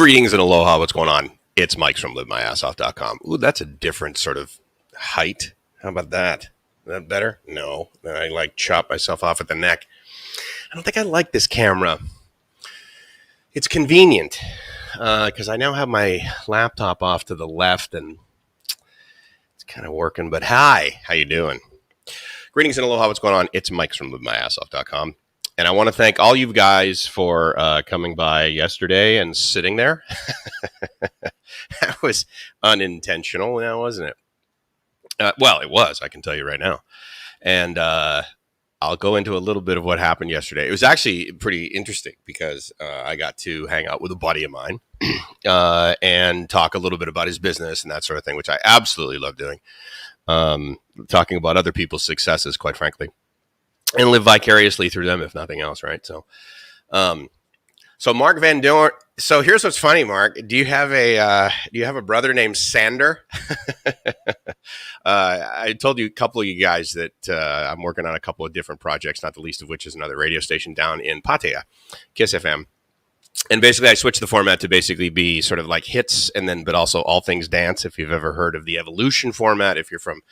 Greetings and aloha. What's going on? It's Mike from LiveMyAssOff.com. Ooh, that's a different sort of height. How about that? Is that better? No. I like chop myself off at the neck. I don't think I like this camera. It's convenient because I now have my laptop off to the left and it's kind of working. But hi, how you doing? Greetings and aloha. What's going on? It's Mike from LiveMyAssOff.com. And I want to thank all you guys for coming by yesterday and sitting there. That was unintentional now, wasn't it? Well, it was, I can tell you right now. And I'll go into a little bit of what happened yesterday. It was actually pretty interesting because I got to hang out with a buddy of mine and talk a little bit about his business and that sort of thing, which I absolutely love doing. Talking about other people's successes, quite frankly. And live vicariously through them, if nothing else, right? So Mark Van Dorn. So here's what's funny, Mark. Do you have a brother named Sander? I told you a couple of you guys that I'm working on a couple of different projects, not the least of which is another radio station down in Pattaya, Kiss FM. And basically, I switched the format to basically be sort of like hits, but also all things dance. If you've ever heard of the Evolution format, if you're from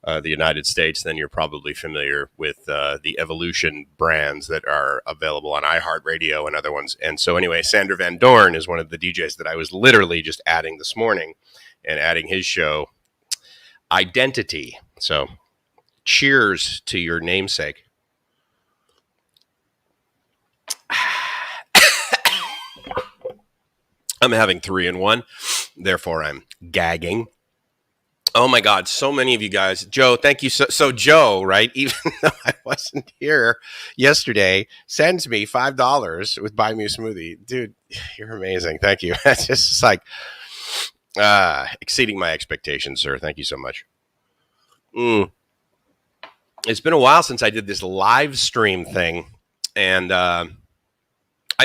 the United States, then you're probably familiar with the Evolution brands that are available on iHeartRadio and other ones. And so anyway, Sander Van Dorn is one of the DJs that I was literally just adding this morning and adding his show, Identity. So cheers to your namesake. I'm having 3 in 1, therefore I'm gagging. Oh my God, so many of you guys. Joe, thank you. So Joe, right, even though I wasn't here yesterday, sends me $5 with Buy Me a Smoothie. Dude, you're amazing. Thank you. That's just like exceeding my expectations, sir. Thank you so much. It's been a while since I did this live stream thing, and I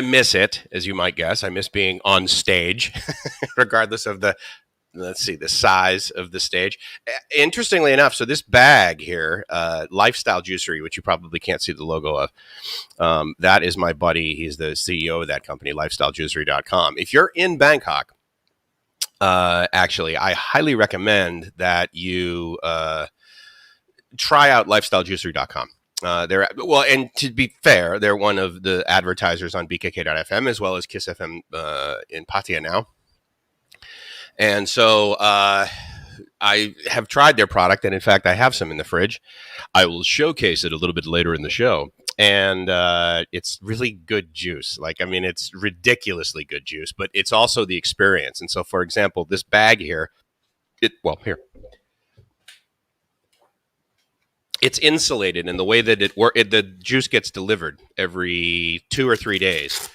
miss it, as you might guess. I miss being on stage, regardless of the size of the stage. Interestingly enough, so this bag here, Lifestyle Juicery, which you probably can't see the logo of, that is my buddy. He's the CEO of that company, lifestylejuicery.com. If you're in Bangkok, actually, I highly recommend that you try out lifestylejuicery.com. And to be fair, they're one of the advertisers on BKK.FM as well as Kiss FM in Pattaya now. And so I have tried their product, and in fact, I have some in the fridge. I will showcase it a little bit later in the show, and it's really good juice. It's ridiculously good juice, but it's also the experience. And so, for example, this bag here, here. It's insulated in the way that the juice gets delivered every 2 or 3 days.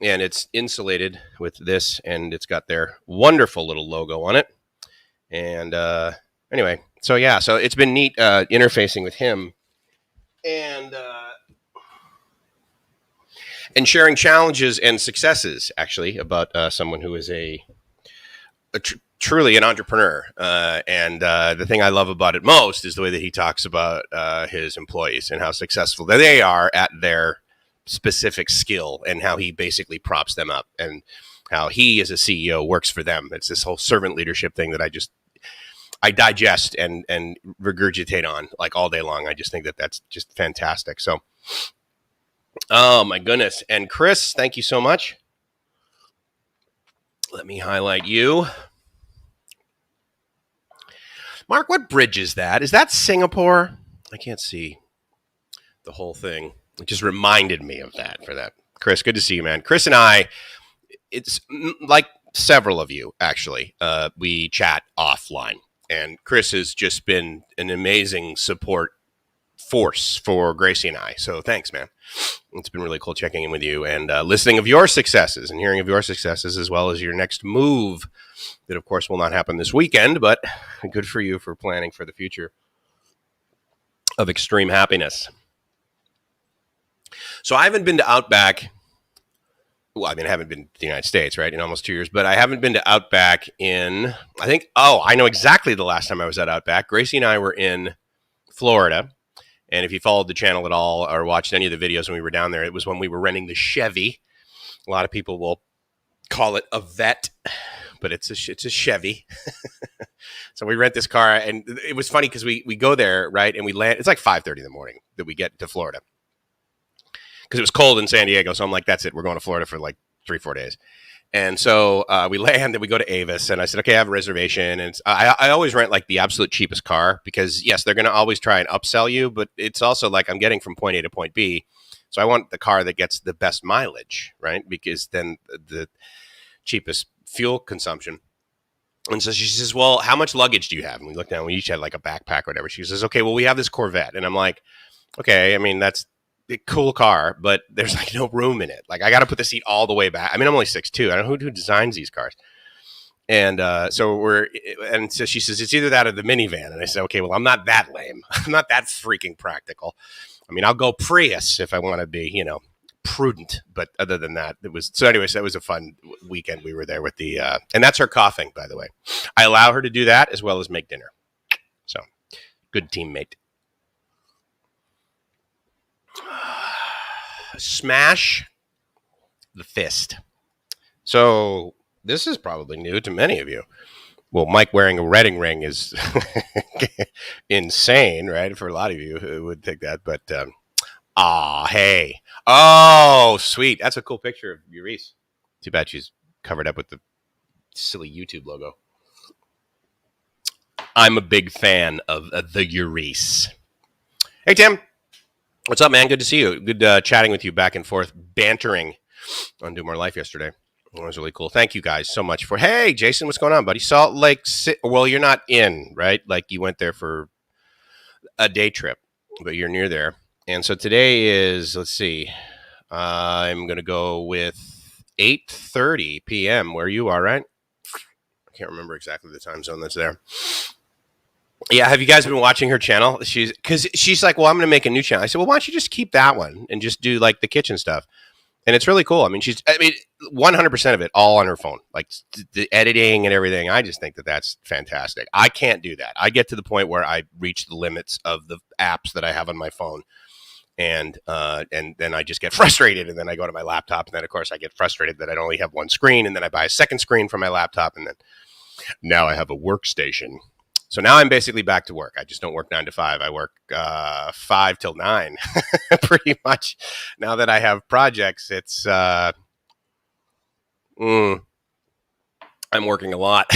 And it's insulated with this, and it's got their wonderful little logo on it. And anyway, so it's been neat interfacing with him and sharing challenges and successes, actually, about someone who is truly an entrepreneur. And the thing I love about it most is the way that he talks about his employees and how successful they are at their specific skill, and how he basically props them up, and how he as a CEO works for them. It's this whole servant leadership thing that I digest and regurgitate on like all day long. I just think that that's just fantastic. So, oh my goodness. And Chris, thank you so much. Let me highlight you. Mark, what bridge is that? Is that Singapore? I can't see the whole thing. It just reminded me of that for that. Chris, good to see you, man. Chris and I, it's like several of you, actually, we chat offline. And Chris has just been an amazing support force for Gracie and I. So thanks, man. It's been really cool checking in with you and listening of your successes and hearing of your successes, as well as your next move that, of course, will not happen this weekend, but good for you for planning for the future of extreme happiness. So I haven't been to Outback. Well, I haven't been to the United States, right, in almost 2 years, but I haven't been to Outback in, I know exactly the last time I was at Outback. Gracie and I were in Florida, and if you followed the channel at all or watched any of the videos when we were down there, it was when we were renting the Chevy. A lot of people will call it a vet, but it's a Chevy. So we rent this car, and it was funny because we go there, right, and we land. It's like 5:30 in the morning that we get to Florida because it was cold in San Diego. So I'm like, that's it. We're going to Florida for like 3-4 days. And so we land and we go to Avis, and I said, okay, I have a reservation. And I always rent like the absolute cheapest car because, yes, they're going to always try and upsell you, but it's also like I'm getting from point A to point B. So I want the car that gets the best mileage, right? Because then the cheapest fuel consumption. And so she says, well, how much luggage do you have? And we look down, we each had like a backpack or whatever. She says, okay, well, we have this Corvette. And I'm like, okay, I mean, that's a cool car, but there's like no room in it. Like I got to put the seat all the way back. I mean, I'm only 6'2". I don't know who designs these cars. And so she says, it's either that or the minivan. And I said, okay, well, I'm not that lame. I'm not that freaking practical. I mean, I'll go Prius if I want to be, prudent. But other than that, so anyways, that was a fun weekend. We were there with and that's her coughing, by the way. I allow her to do that as well as make dinner. So good teammate. Smash the fist. So this is probably new to many of you. Well, Mike wearing a wedding ring is insane, right? For a lot of you who would think that, but hey. Oh, sweet. That's a cool picture of Eurydice. Too bad she's covered up with the silly YouTube logo. I'm a big fan of the Eurydice. Hey, Tim. What's up, man? Good to see you. Good chatting with you back and forth, bantering on Do More Life yesterday. It was really cool. Thank you guys so much for. Hey, Jason, what's going on, buddy? Salt Lake City. Well, you're not in, right? Like you went there for a day trip, but you're near there. And so today is, let's see, I'm going to go with 8:30 p.m. where you are, right? I can't remember exactly the time zone that's there. Yeah, have you guys been watching her channel? She's like, well, I'm going to make a new channel. I said, well, why don't you just keep that one and just do like the kitchen stuff? And it's really cool. I mean, 100% of it all on her phone, like the editing and everything. I just think that that's fantastic. I can't do that. I get to the point where I reach the limits of the apps that I have on my phone. And then I just get frustrated, and then I go to my laptop, and then of course I get frustrated that I only have one screen, and then I buy a second screen for my laptop, and then now I have a workstation. So now I'm basically back to work. I just don't work 9 to 5. I work 5 till 9, pretty much. Now that I have projects, it's I'm working a lot.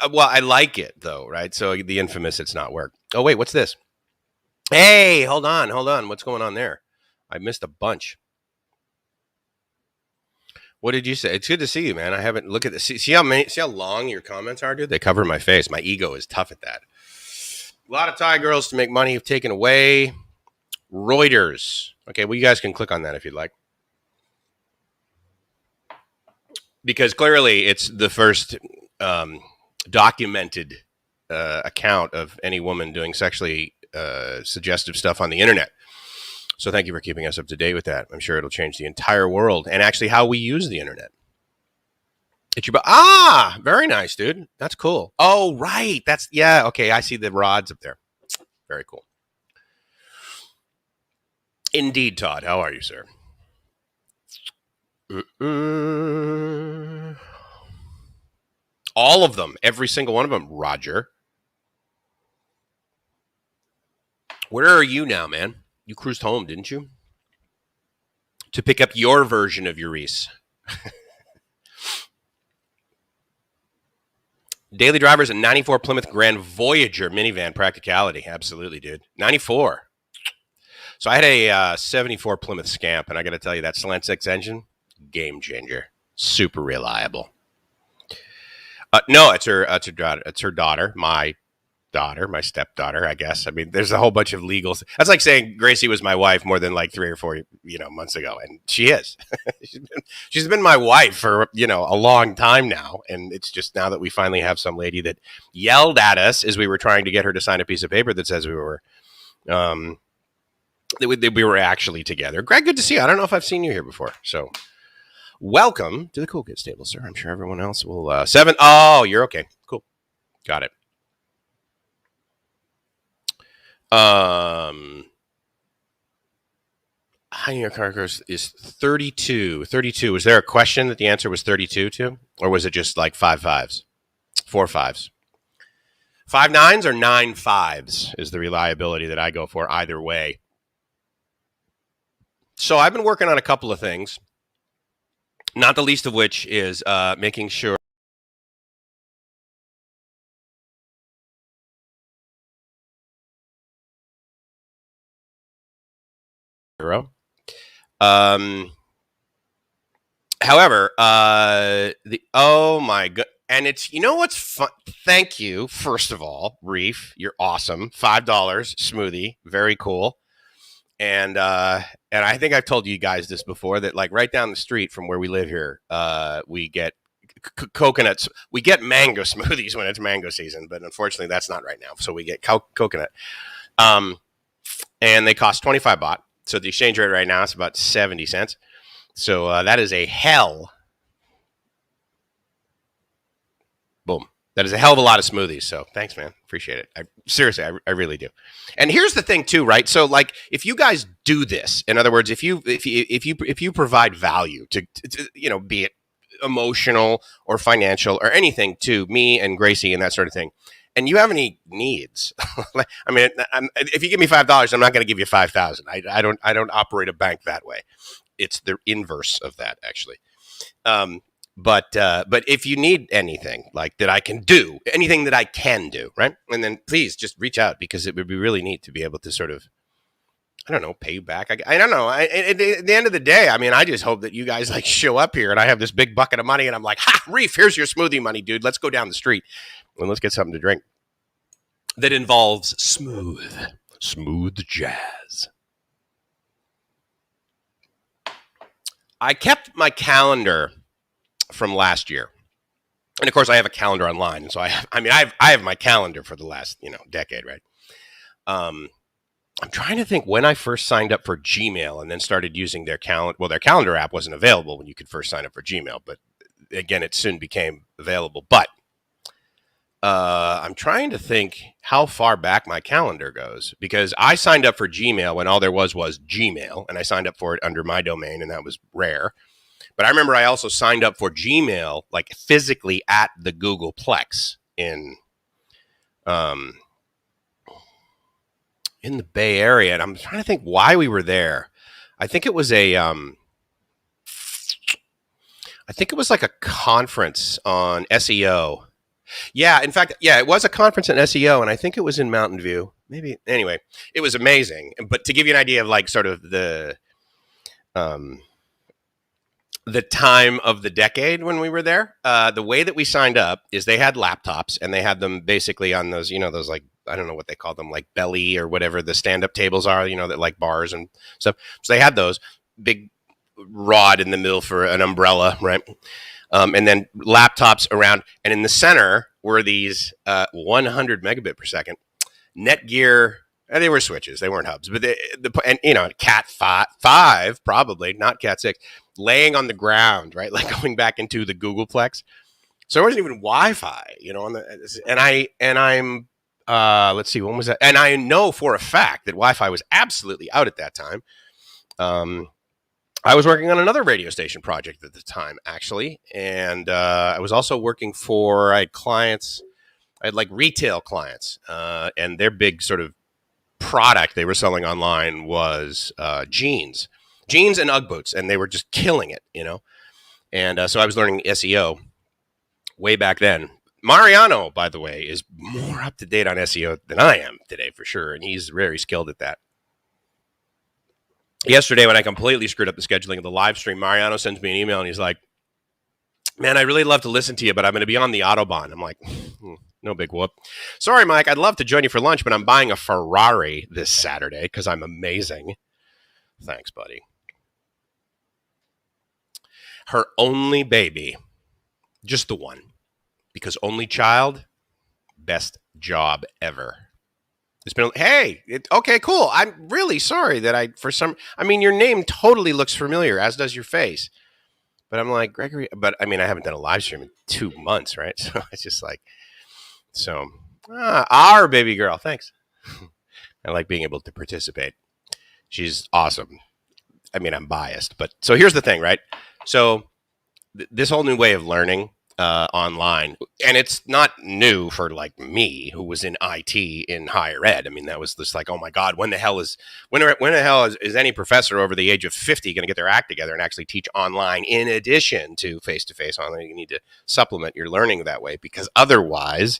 Well, I like it though, right? So the infamous "it's not work." Oh wait, what's this? Hey, hold on. What's going on there? I missed a bunch. What did you say? It's good to see you, man. I haven't looked at this. See how long your comments are, dude? They cover my face. My ego is tough at that. A lot of Thai girls to make money have taken away. Reuters. Okay, well, you guys can click on that if you'd like. Because clearly it's the first documented account of any woman doing sexually suggestive stuff on the internet. So thank you for keeping us up to date with that. I'm sure it'll change the entire world and actually how we use the internet. Very nice, dude. That's cool. Oh, right. Okay. I see the rods up there. Very cool. Indeed, Todd. How are you, sir? All of them. Every single one of them, Roger. Where are you now, man? You cruised home, didn't you? To pick up your version of Eurydice. Daily drivers, a 94 Plymouth Grand Voyager minivan practicality. Absolutely, dude. 94. So I had a 74 Plymouth Scamp, and I got to tell you, that slant six engine, game changer. Super reliable. No, it's her daughter, my stepdaughter, I guess. I mean, there's a whole bunch of legals. That's like saying Gracie was my wife more than like 3 or 4, months ago. And she is. she's been my wife for, a long time now. And it's just now that we finally have some lady that yelled at us as we were trying to get her to sign a piece of paper that says we were actually together. Greg, good to see you. I don't know if I've seen you here before. So welcome to the Cool Kids table, sir. I'm sure everyone else will. 7. Oh, you're okay. Cool. Got it. high New York hardcore is 32. 32. Was there a question that the answer was 32 to? Or was it just like 5 5s? 4 5s? 5 9s or 9 5s is the reliability that I go for either way. So I've been working on a couple of things, not the least of which is making sure however, oh my god, and it's what's fun. Thank you, first of all, Reef. You're awesome. $5 smoothie, very cool. And I think I've told you guys this before that like right down the street from where we live here, we get coconuts. We get mango smoothies when it's mango season, but unfortunately that's not right now. So we get coconut, and they cost 25 baht. So the exchange rate right now is about 70 cents. So that is a hell. Boom. That is a hell of a lot of smoothies. So thanks, man. Appreciate it. Seriously, I really do. And here's the thing too, right? So like if you guys do this, in other words, if you provide value to be it emotional or financial or anything to me and Gracie and that sort of thing, and you have any needs, I mean, if you give me $5, I'm not going to give you 5,000. I don't operate a bank that way. It's the inverse of that, actually. But if you need anything like that I can do, anything that I can do, right? And then please just reach out because it would be really neat to be able to sort of, I don't know, pay you back. I don't know. At the end of the day, I mean, I just hope that you guys like show up here and I have this big bucket of money and I'm like, ha, Reef, here's your smoothie money, dude. Let's go down the street and let's get something to drink that involves smooth jazz. I kept my calendar from last year, and of course I have a calendar online, and so I have my calendar for the last decade, right? I'm trying to think when I first signed up for Gmail and then started using their calendar. Well, their calendar app wasn't available when you could first sign up for Gmail, but again, it soon became available. But I'm trying to think how far back my calendar goes because I signed up for Gmail when all there was Gmail, and I signed up for it under my domain, and that was rare. But I remember I also signed up for Gmail, like physically at the Googleplex in the Bay Area. And I'm trying to think why we were there. I think it was like a conference on SEO. Yeah, in fact, yeah, it was a conference on SEO, and I think it was in Mountain View. Maybe anyway, it was amazing. But to give you an idea of like sort of the time of the decade when we were there, the way that we signed up is they had laptops and they had them basically on those, those like, I don't know what they call them, like belly or whatever the stand-up tables are, that like bars and stuff. So they had those big rod in the middle for an umbrella, right? And then laptops around, and in the center were these 100 megabit per second Netgear. They were switches, they weren't hubs, but Cat 5 probably, not Cat 6, laying on the ground, right, like going back into the Googleplex. So there wasn't even Wi-Fi, I'm let's see, when was that? And I know for a fact that Wi-Fi was absolutely out at that time. I was working on another radio station project at the time, actually. And I was also working I had clients, I had like retail clients, and their big sort of product they were selling online was jeans and Ugg boots. And they were just killing it, And so I was learning SEO way back then. Mariano, by the way, is more up to date on SEO than I am today, for sure. And he's very skilled at that. Yesterday, when I completely screwed up the scheduling of the live stream, Mariano sends me an email and he's like, man, I'd really love to listen to you, but I'm going to be on the Autobahn. I'm like, no big whoop. Sorry, Mike, I'd love to join you for lunch, but I'm buying a Ferrari this Saturday because I'm amazing. Thanks, buddy. Her only baby, just the one, because only child, best job ever. It's been, hey, okay, cool. I'm really sorry that your name totally looks familiar, as does your face. But I'm like, Gregory, but I haven't done a live stream in 2 months, right? So it's just like, our baby girl, thanks. I like being able to participate. She's awesome. I mean, I'm biased, but so here's the thing, right? So this whole new way of learning online, and it's not new for like me, who was in IT in higher ed. I mean, that was just like, oh my God, when the hell is any professor over the age of 50 going to get their act together and actually teach online in addition to face-to-face online? You need to supplement your learning that way, because otherwise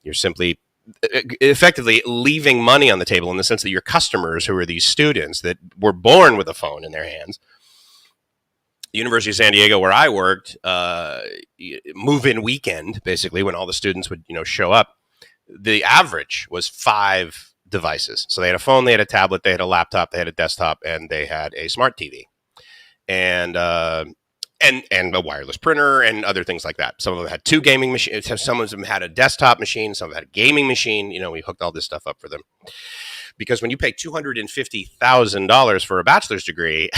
you're simply effectively leaving money on the table, in the sense that your customers, who are these students that were born with a phone in their hands. University of San Diego, where I worked, move-in weekend, basically, when all the students would, show up, the average was 5 devices. So they had a phone, they had a tablet, they had a laptop, they had a desktop, and they had a smart TV, and a wireless printer and other things like that. Some of them had 2 gaming machines. Some of them had a desktop machine. Some of them had a gaming machine. We hooked all this stuff up for them. Because when you pay $250,000 for a bachelor's degree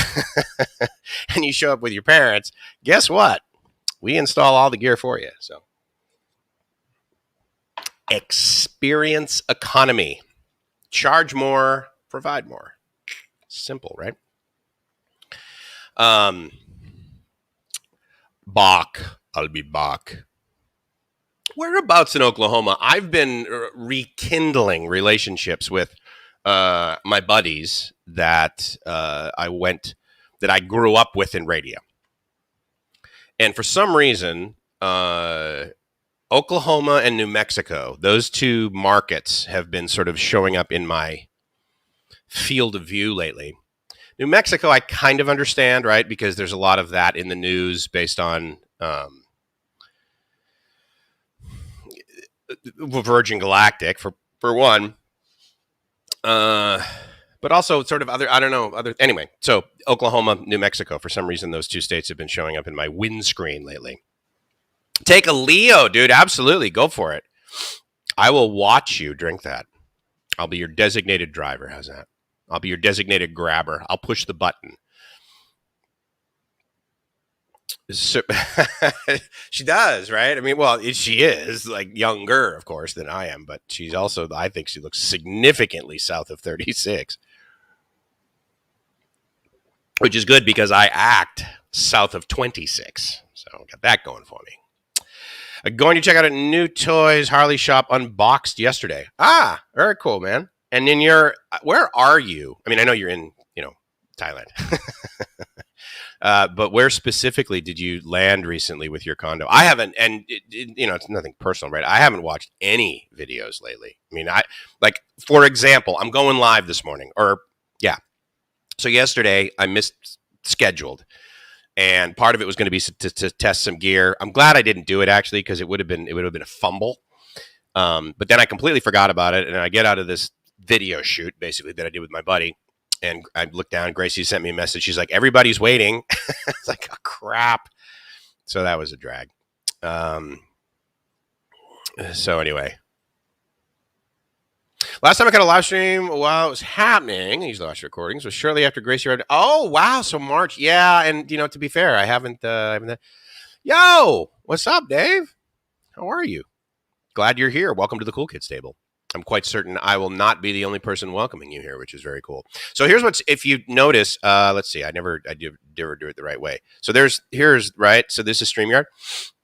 and you show up with your parents, guess what? We install all the gear for you. So, experience economy. Charge more, provide more. Simple, right? Bach. I'll be Bach. Whereabouts in Oklahoma? I've been rekindling relationships with my buddies that I grew up with in radio. And for some reason, Oklahoma and New Mexico, those 2 markets have been sort of showing up in my field of view lately. New Mexico, I kind of understand, right? Because there's a lot of that in the news based on Virgin Galactic, for one. But also sort of anyway. So Oklahoma, New Mexico, for some reason, those 2 states have been showing up in my windscreen lately. Take a Leo, dude. Absolutely. Go for it. I will watch you drink that. I'll be your designated driver. How's that? I'll be your designated grabber. I'll push the button. So, she does, right? I mean, well, she is like younger, of course, than I am, but she's also, I think she looks significantly south of 36, which is good because I act south of 26. So got that going for me. Going to check out a new toys Harley shop unboxed yesterday. Ah, very cool, man. And in where are you? I mean, I know you're in, Thailand. But where specifically did you land recently with your condo? I haven't, and it's nothing personal, right? I haven't watched any videos lately. I mean, for example, I'm going live this morning, So yesterday I missed scheduled, and part of it was going to be to test some gear. I'm glad I didn't do it, actually, because it would have been a fumble. But then I completely forgot about it, and I get out of this video shoot basically that I did with my buddy. And I looked down, Gracie sent me a message. She's like, everybody's waiting. It's like, oh, crap. So that was a drag. So anyway. Last time I got a live stream while it was happening, these last recordings, was shortly after Gracie arrived. Oh, wow. So March. Yeah. And, to be fair, I haven't. Yo, what's up, Dave? How are you? Glad you're here. Welcome to the Cool Kids table. I'm quite certain I will not be the only person welcoming you here, which is very cool. So here's if you notice, let's see, I never do it the right way. So here's right. So this is StreamYard.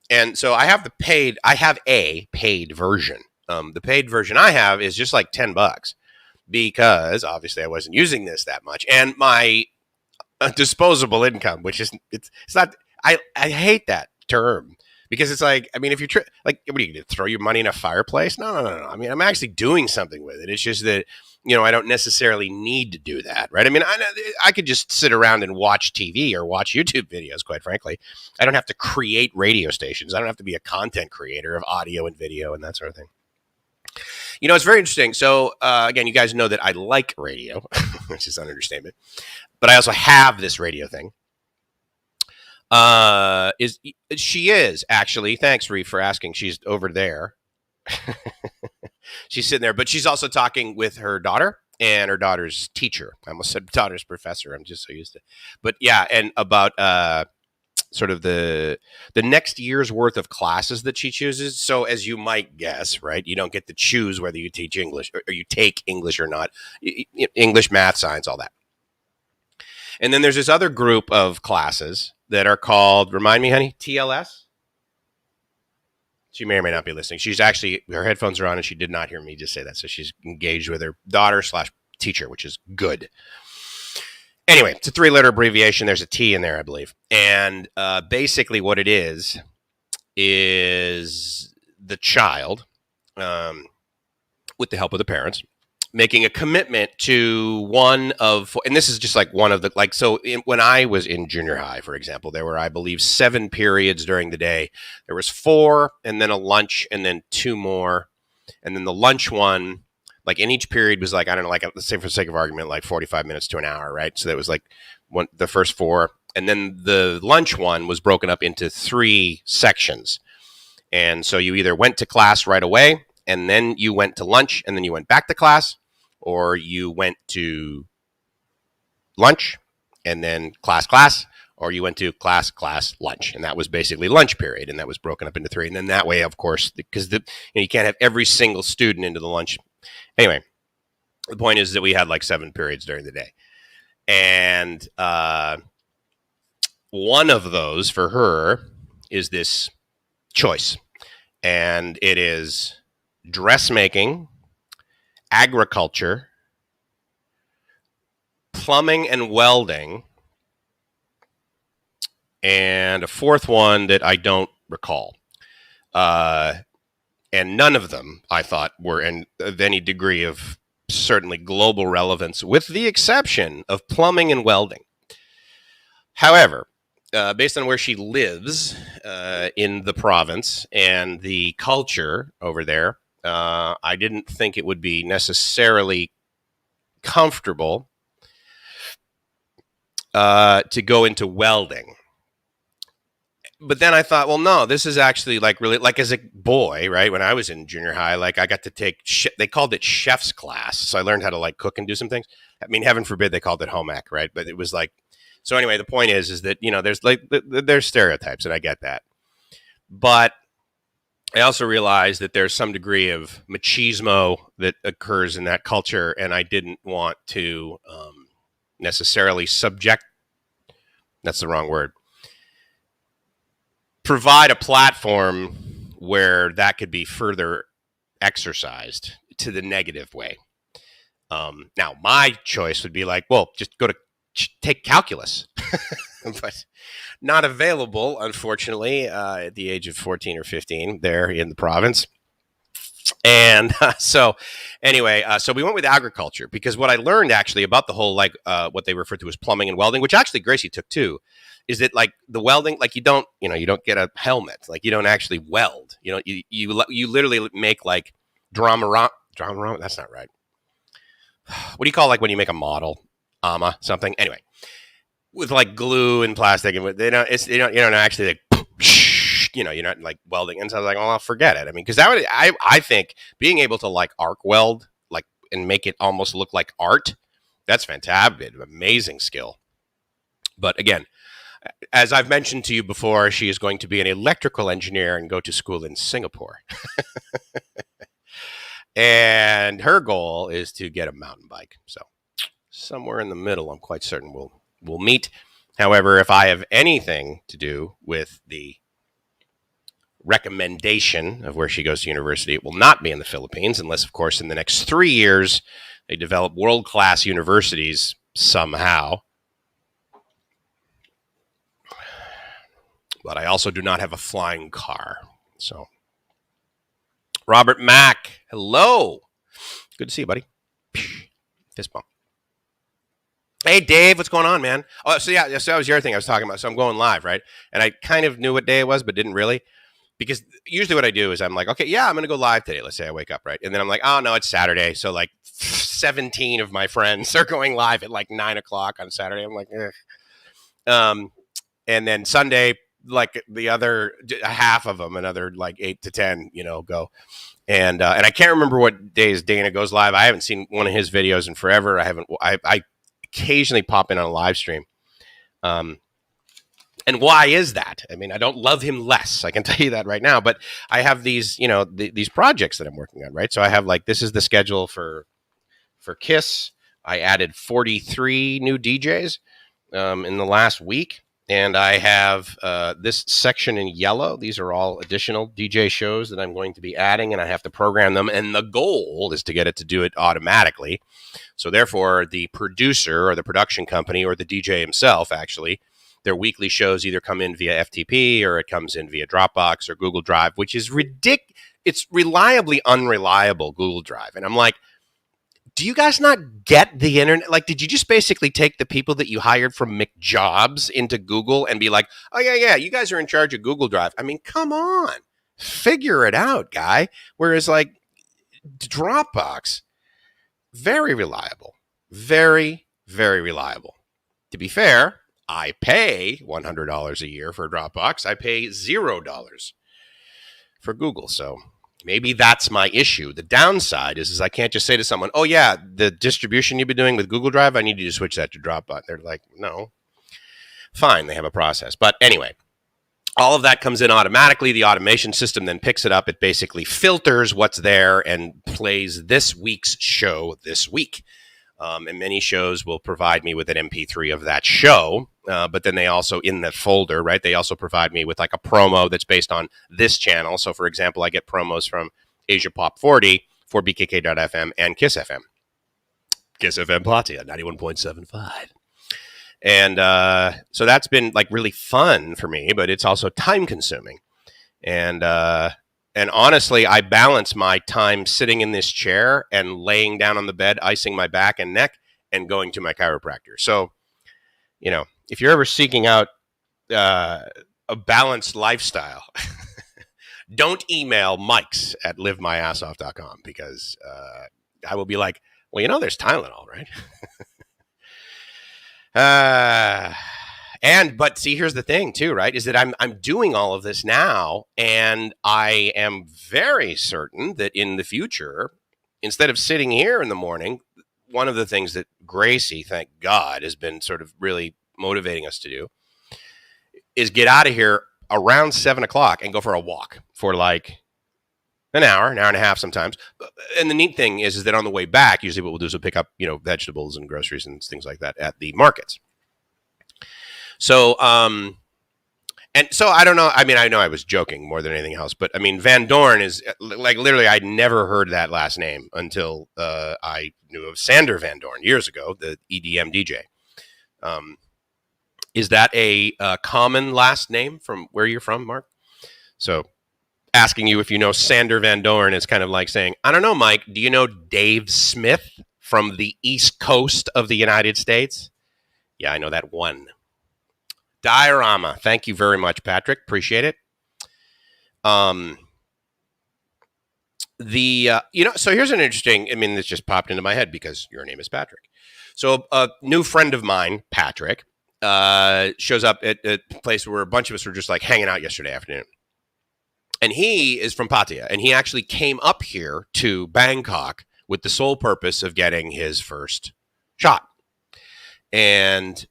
And so I have a paid version. The paid version I have is just like $10 because obviously I wasn't using this that much. And my disposable income, which is, it's not, I hate that term. Because it's like, I mean, if you're what are you going to throw your money in a fireplace? No. I mean, I'm actually doing something with it. It's just that, I don't necessarily need to do that, right? I mean, I could just sit around and watch TV or watch YouTube videos, quite frankly. I don't have to create radio stations. I don't have to be a content creator of audio and video and that sort of thing. It's very interesting. So, again, you guys know that I like radio, which is an understatement. But I also have this radio thing. She is actually, thanks Reef for asking, she's over there. She's sitting there, but she's also talking with her daughter and her daughter's teacher. I almost said daughter's professor. I'm just so used to, but yeah. And about, sort of the next year's worth of classes that she chooses. So as you might guess, right, you don't get to choose whether you teach English or you take English or not. English, math, science, all that. And then there's this other group of classes that are called, remind me, honey, TLS? She may or may not be listening. She's actually, her headphones are on and she did not hear me just say that. So she's engaged with her daughter / teacher, which is good. Anyway, it's a 3-letter abbreviation. There's a T in there, I believe. And basically what it is the child, with the help of the parents, making a commitment to one of, and this is just like one of the, like, so when I was in junior high, for example, there were, I believe, 7 periods during the day. There was 4 and then a lunch and then 2 more. And then the lunch one, like in each period was like, I don't know, like let's say for the sake of argument, like 45 minutes to an hour, right? So that was like the first 4. And then the lunch one was broken up into 3 sections. And so you either went to class right away, and then you went to lunch, and then you went back to class, or you went to lunch, and then class, or you went to class, lunch. And that was basically lunch period, and that was broken up into 3. And then that way, of course, because you can't have every single student into the lunch. Anyway, the point is that we had like 7 periods during the day. And one of those for her is this choice. And it is dressmaking, agriculture, plumbing and welding, and a 4th one that I don't recall. And none of them, I thought, were of any degree of certainly global relevance, with the exception of plumbing and welding. However, based on where she lives in the province and the culture over there, I didn't think it would be necessarily comfortable to go into welding. But then I thought, well, no, this is actually like really, like as a boy, right? When I was in junior high, like I got to take, they called it chef's class. So I learned how to like cook and do some things. I mean, heaven forbid they called it home ec, right? But it was like, so anyway, the point is that, there's like, there's stereotypes, and I get that. But I also realized that there's some degree of machismo that occurs in that culture, and I didn't want to necessarily that's the wrong word, provide a platform where that could be further exercised to the negative way. Now, my choice would be like, well, just go to take calculus, but not available, unfortunately, at the age of 14 or 15 there in the province. And so anyway, so we went with agriculture, because what I learned actually about the whole, like what they refer to as plumbing and welding, which actually Gracie took too, is that like the welding, like you don't get a helmet, like you don't actually weld, you literally make like drama, that's not right. What do you call like when you make a model? Something. Anyway, with like glue and plastic, and you don't actually like, you're not like welding. And so I was like, well, I'll forget it. I mean, because that would, I think being able to like arc weld, like, and make it almost look like art, that's fantastic, amazing skill. But again, as I've mentioned to you before, she is going to be an electrical engineer and go to school in Singapore. And her goal is to get a mountain bike. So somewhere in the middle, I'm quite certain we'll meet. However, if I have anything to do with the recommendation of where she goes to university, it will not be in the Philippines, unless, of course, in the next 3 years, they develop world-class universities somehow. But I also do not have a flying car. So, Robert Mack, hello. Good to see you, buddy. Fist bump. Hey, Dave, what's going on, man? Oh, so yeah, so that was the other thing I was talking about. So I'm going live, right? And I kind of knew what day it was, but didn't really. Because usually what I do is I'm like, okay, yeah, I'm going to go live today. Let's say I wake up, right? And then I'm like, oh, no, it's Saturday. So like 17 of my friends are going live at like 9 o'clock on Saturday. I'm like, and then Sunday, like the other half of them, another like 8 to 10, go. And I can't remember what days Dana goes live. I haven't seen one of his videos in forever. I occasionally pop in on a live stream. And why is that? I mean, I don't love him less. I can tell you that right now. But I have these, these projects that I'm working on, right? So I have like, this is the schedule for KISS. I added 43 new DJs. in the last week. And I have this section in yellow. These are all additional DJ shows that I'm going to be adding, and I have to program them. And the goal is to get it to do it automatically. So therefore, the producer or the production company or the DJ himself, actually, their weekly shows either come in via FTP or it comes in via Dropbox or Google Drive, which is ridiculous. It's reliably unreliable, Google Drive. And I'm like, do you guys not get the internet? Like, did you just basically take the people that you hired from McJobs into Google and be like, oh, yeah, you guys are in charge of Google Drive? I mean, come on, figure it out, guy. Whereas, like, Dropbox, very reliable, very, very reliable. To be fair, I pay $100 a year for Dropbox. I pay $0 for Google. So maybe that's my issue. The downside is I can't just say to someone, oh, yeah, the distribution you've been doing with Google Drive, I need you to switch that to Dropbox. They're like, no. Fine, they have a process. But anyway, all of that comes in automatically. The automation system then picks it up. It basically filters what's there and plays this week's show this week. And many shows will provide me with an MP3 of that show. But then they also, in that folder, right, they also provide me with like a promo that's based on this channel. So, for example, I get promos from Asia Pop 40 for BKK.FM and Kiss FM. Kiss FM Platia, 91.75. And so that's been like really fun for me, but it's also time consuming. And honestly, I balance my time sitting in this chair and laying down on the bed, icing my back and neck, and going to my chiropractor. So, you know, if you're ever seeking out a balanced lifestyle, don't email mikes@livemyassoff.com because I will be like, well, you know, there's Tylenol, right? But see, here's the thing too, right? Is that I'm doing all of this now, and I am very certain that in the future, instead of sitting here in the morning, one of the things that Gracie, thank God, has been sort of really motivating us to do is get out of here around 7 o'clock and go for a walk for like an hour and a half sometimes. And the neat thing is that on the way back, usually what we'll do is we'll pick up, you know, vegetables and groceries and things like that at the markets. So, and so I don't know. I mean, I know I was joking more than anything else, but I mean, Van Dorn is like literally I'd never heard that last name until I knew of Sander Van Dorn years ago, the EDM DJ. Is that a common last name from where you're from, Mark? So asking you if you know Sander Van Dorn is kind of like saying, I don't know, Mike, do you know Dave Smith from the East Coast of the United States? Yeah, I know that one. Diorama. Thank you very much, Patrick. Appreciate it. So here's an interesting, I mean, this just popped into my head because your name is Patrick. So a new friend of mine, Patrick, shows up at a place where a bunch of us were just like hanging out yesterday afternoon. And he is from Pattaya, and he actually came up here to Bangkok with the sole purpose of getting his first shot. And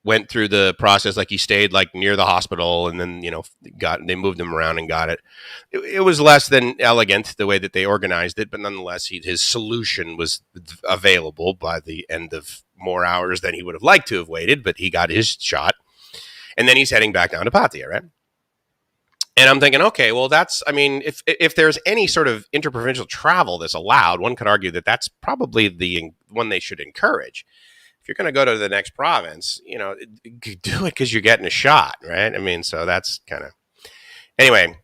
went through the process, like he stayed like near the hospital, and then, you know, they moved him around and got it. It was less than elegant the way that they organized it, but nonetheless, his solution was available by the end of more hours than he would have liked to have waited, but he got his shot. And then he's heading back down to Pattaya, right? And I'm thinking, okay, well, I mean, if there's any sort of interprovincial travel that's allowed, one could argue that that's probably the one they should encourage. If you're going to go to the next province, you know, do it because you're getting a shot, right? I mean, so that's kind of... Anyway,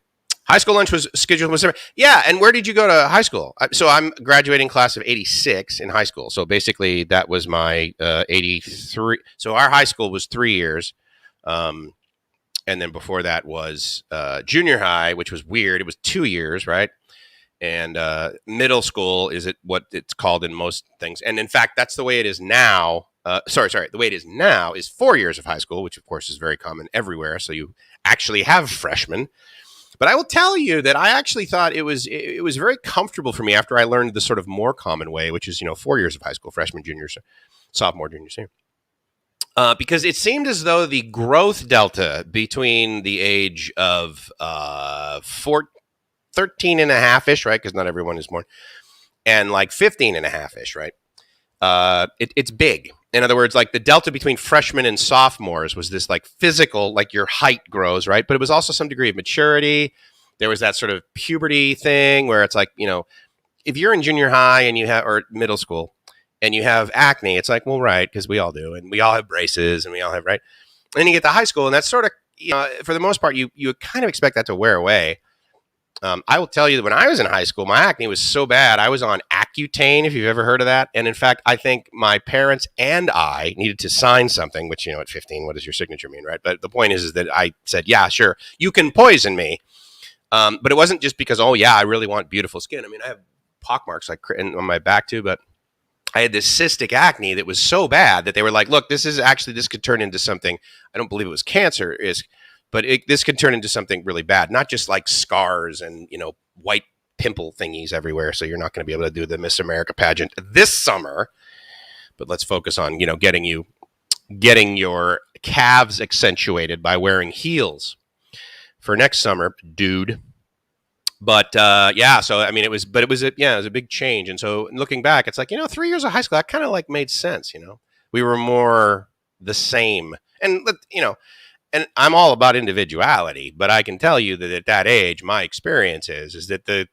high school lunch was scheduled. Yeah, and where did you go to high school? So I'm graduating class of 86 in high school. So basically, that was my 83. So our high school was 3 years. And then before that was junior high, which was weird. It was 2 years, right? And middle school is what it's called in most things. And in fact, that's the way it is now. The way it is now is 4 years of high school, which of course is very common everywhere. So you actually have freshmen. But I will tell you that I actually thought it was very comfortable for me after I learned the sort of more common way, which is, 4 years of high school, freshman, junior, sophomore, junior, senior. Because it seemed as though the growth delta between the age of 13 and a half-ish, right? Because not everyone is born, and like 15 and a half-ish, right? It's big. In other words, like the delta between freshmen and sophomores was this like physical, like your height grows, right? But it was also some degree of maturity. There was that sort of puberty thing where it's like, if you're in junior high and you have, or middle school, and you have acne, it's like, well, right, because we all do, and we all have braces, and we all have, right? And then you get to high school, and that's sort of, for the most part, you kind of expect that to wear away. I will tell you that when I was in high school, my acne was so bad. I was on Accutane, if you've ever heard of that. And in fact, I think my parents and I needed to sign something, which, at 15, what does your signature mean, right? But the point is that I said, yeah, sure, you can poison me. But it wasn't just because, oh, yeah, I really want beautiful skin. I mean, I have pockmarks like on my back too, but I had this cystic acne that was so bad that they were like, look, this could turn into something. I don't believe it was cancer, but this could turn into something really bad, not just like scars and, white pimple thingies everywhere. So you're not going to be able to do the Miss America pageant this summer. But let's focus on, getting your calves accentuated by wearing heels for next summer, dude. But yeah, so I mean, it was a big change. And so looking back, it's like, 3 years of high school, that kind of like made sense. We were more the same, and and I'm all about individuality, but I can tell you that at that age, my experience is that the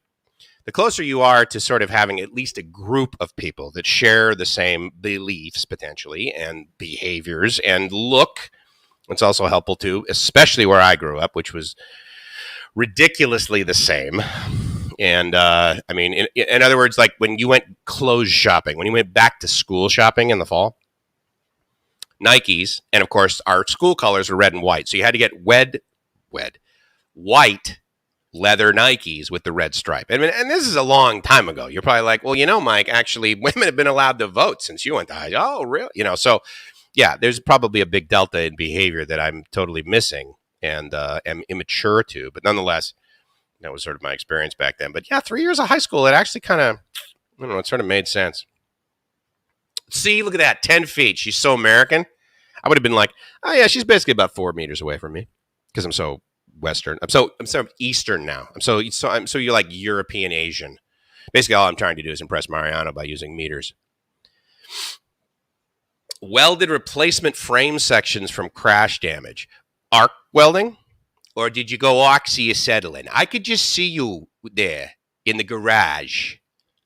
closer you are to sort of having at least a group of people that share the same beliefs potentially and behaviors and look, it's also helpful too, especially where I grew up, which was ridiculously the same. And I mean, in other words, like when you went clothes shopping, when you went back to school shopping in the fall, Nikes, and of course our school colors were red and white. So you had to get white leather Nikes with the red stripe. I mean, and this is a long time ago. You're probably like, well, Mike, actually women have been allowed to vote since you went to high school. Oh, really? So yeah, there's probably a big delta in behavior that I'm totally missing and am immature to. But nonetheless, that was sort of my experience back then. But yeah, 3 years of high school, it actually kind of, I don't know, it sort of made sense. See, look at that, 10 feet. She's so American. I would have been like, oh yeah, she's basically about 4 meters away from me because I'm so Western. I'm so Eastern now. I'm so you're like European Asian. Basically, all I'm trying to do is impress Mariano by using meters. Welded replacement frame sections from crash damage. Arc welding, or did you go oxyacetylene? I could just see you there in the garage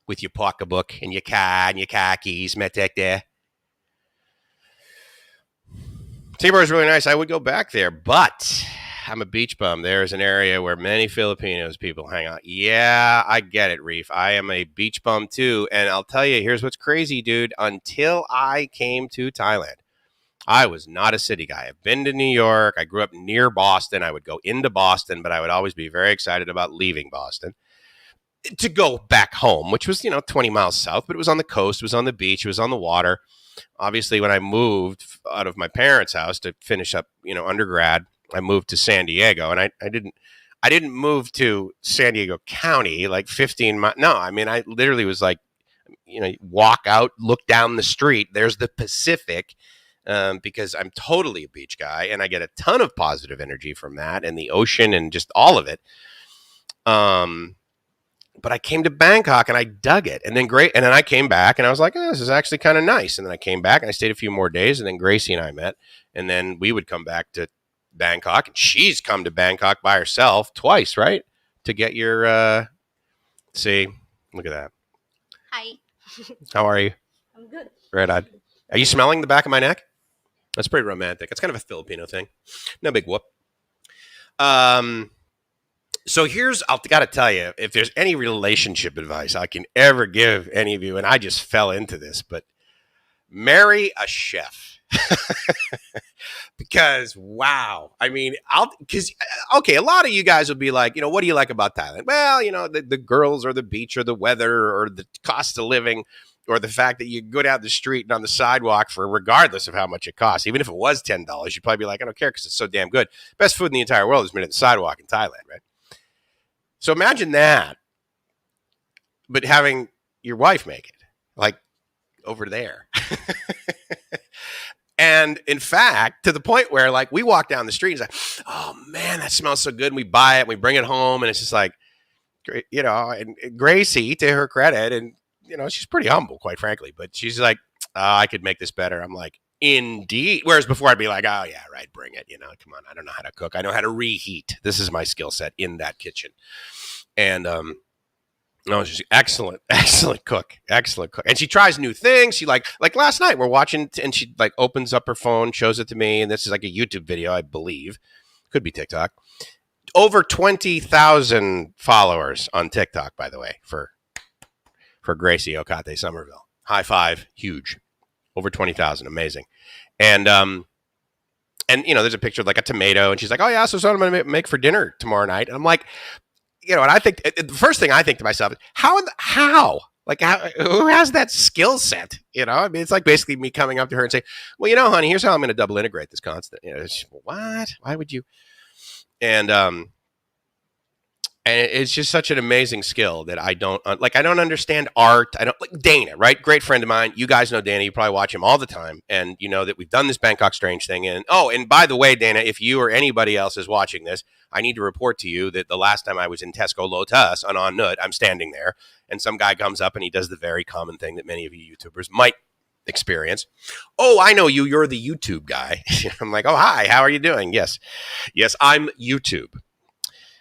with your pocketbook and your car and your car keys, met there. T-Bar is really nice. I would go back there, but I'm a beach bum. There's an area where many Filipinos people hang out. Yeah, I get it, Reef. I am a beach bum too, and I'll tell you, here's what's crazy, dude. Until I came to Thailand, I was not a city guy. I've been to New York. I grew up near Boston. I would go into Boston, but I would always be very excited about leaving Boston to go back home, which was, 20 miles south, but it was on the coast, it was on the beach, it was on the water. Obviously, when I moved out of my parents' house to finish up, undergrad, I moved to San Diego, and I didn't move to San Diego County, like 15 miles. No, I mean, I literally was like, walk out, look down the street. There's the Pacific, because I'm totally a beach guy, and I get a ton of positive energy from that and the ocean and just all of it. But I came to Bangkok and I dug it, and then I came back and I was like, oh, this is actually kind of nice. And then I came back and I stayed a few more days, and then Gracie and I met, and then we would come back to Bangkok, and she's come to Bangkok by herself twice, right? To get your, see, look at that. Hi. How are you? I'm good. Right on. Are you smelling the back of my neck? That's pretty romantic. It's kind of a Filipino thing. No big whoop. So I've got to tell you, if there's any relationship advice I can ever give any of you, and I just fell into this, but marry a chef. Because, wow. I mean, okay, a lot of you guys will be like, what do you like about Thailand? Well, the girls or the beach or the weather or the cost of living or the fact that you go down the street and on the sidewalk for regardless of how much it costs. Even if it was $10, you'd probably be like, I don't care because it's so damn good. Best food in the entire world is made on the sidewalk in Thailand, right? So imagine that, but having your wife make it, like over there. And in fact, to the point where like we walk down the street, it's like, oh man, that smells so good. And we buy it, and we bring it home, and it's just like, and Gracie, to her credit, and she's pretty humble, quite frankly, but she's like, I could make this better. I'm like, indeed. Whereas before I'd be like, oh yeah, right, bring it. Come on, I don't know how to cook. I know how to reheat. This is my skill set in that kitchen. And no, she's excellent, excellent cook, excellent cook. And she tries new things. She like last night we're watching, and she like opens up her phone, shows it to me, and this is like a YouTube video, I believe, could be TikTok. Over 20,000 followers on TikTok, by the way, for Gracie Okate Somerville. High five, huge, over 20,000, amazing. And there's a picture of like a tomato, and she's like, oh yeah, so I'm gonna make for dinner tomorrow night. And I'm like, and I think the first thing I think to myself is how like who has that skill set? I mean, it's like basically me coming up to her and say, well, honey, here's how I'm going to double integrate this constant. What? Why would you? And it's just such an amazing skill that I don't understand art. I don't like Dana, right? Great friend of mine. You guys know Dana. You probably watch him all the time. And you know that we've done this Bangkok Strange thing. And by the way, Dana, if you or anybody else is watching this, I need to report to you that the last time I was in Tesco Lotus on Nut, I'm standing there and some guy comes up and he does the very common thing that many of you YouTubers might experience. Oh, I know you. You're the YouTube guy. I'm like, oh, hi. How are you doing? Yes, I'm YouTube.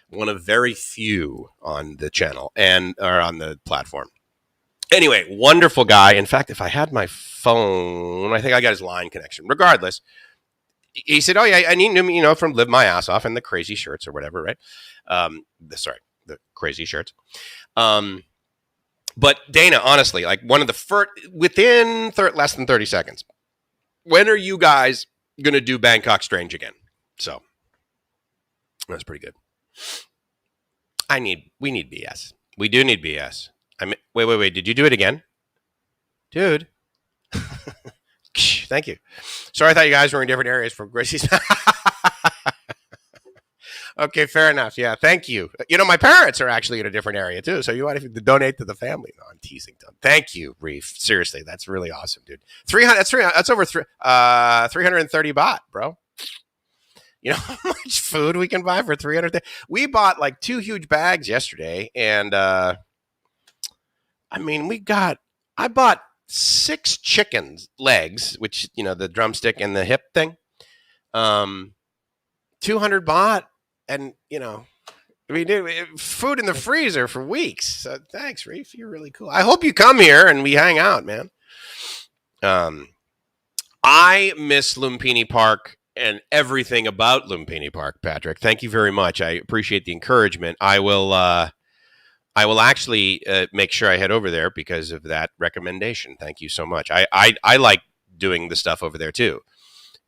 One of very few on the channel or on the platform. Anyway, wonderful guy. In fact, if I had my phone, I think I got his line connection. Regardless, he said, oh yeah, I need him, from Live My Ass Off and the crazy shirts or whatever, right? The crazy shirts. But Dana, honestly, like one of the first, within less than 30 seconds, when are you guys going to do Bangkok Strange again? So that's pretty good. We need BS. We do need BS. Wait. Did you do it again? Dude. Thank you. Sorry, I thought you guys were in different areas from Gracie's. Okay, fair enough. Yeah, thank you. My parents are actually in a different area too, so you want to donate to the family. No, I'm teasing them. Thank you, Reef. Seriously, that's really awesome, dude. 300. That's over 330 baht, bro. You know how much food we can buy for 300? We bought like 2 huge bags yesterday, and I bought 6 chicken legs, which the drumstick and the hip thing, 200 baht, and food in the freezer for weeks. So thanks, Reef. You're really cool. I hope you come here and we hang out, man. I miss Lumpini Park and everything about Lumpini Park, Patrick. Thank you very much. I appreciate the encouragement. I will actually make sure I head over there because of that recommendation. Thank you so much. I like doing the stuff over there too.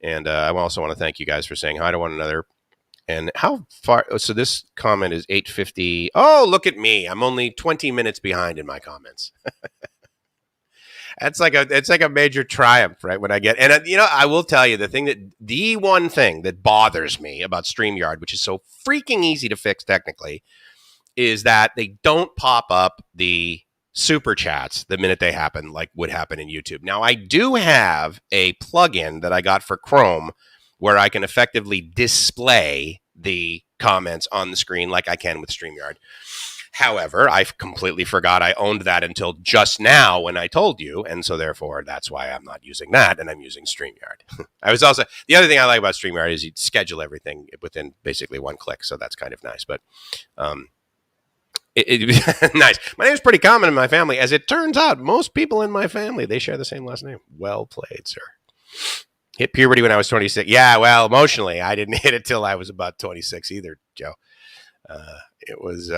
And I also want to thank you guys for saying hi to one another. And how far? So this comment is 8:50. Oh, look at me. I'm only 20 minutes behind in my comments. It's like a major triumph, right? When I get, and I will tell you the one thing that bothers me about StreamYard, which is so freaking easy to fix technically, is that they don't pop up the super chats the minute they happen, like would happen in YouTube. Now, I do have a plugin that I got for Chrome where I can effectively display the comments on the screen like I can with StreamYard. However, I completely forgot I owned that until just now when I told you, and so therefore that's why I'm not using that, and I'm using StreamYard. The other thing I like about StreamYard is you schedule everything within basically one click, so that's kind of nice. But nice. My name is pretty common in my family. As it turns out, most people in my family, they share the same last name. Well played, sir. Hit puberty when I was 26. Yeah, well, emotionally, I didn't hit it till I was about 26 either, Joe. It was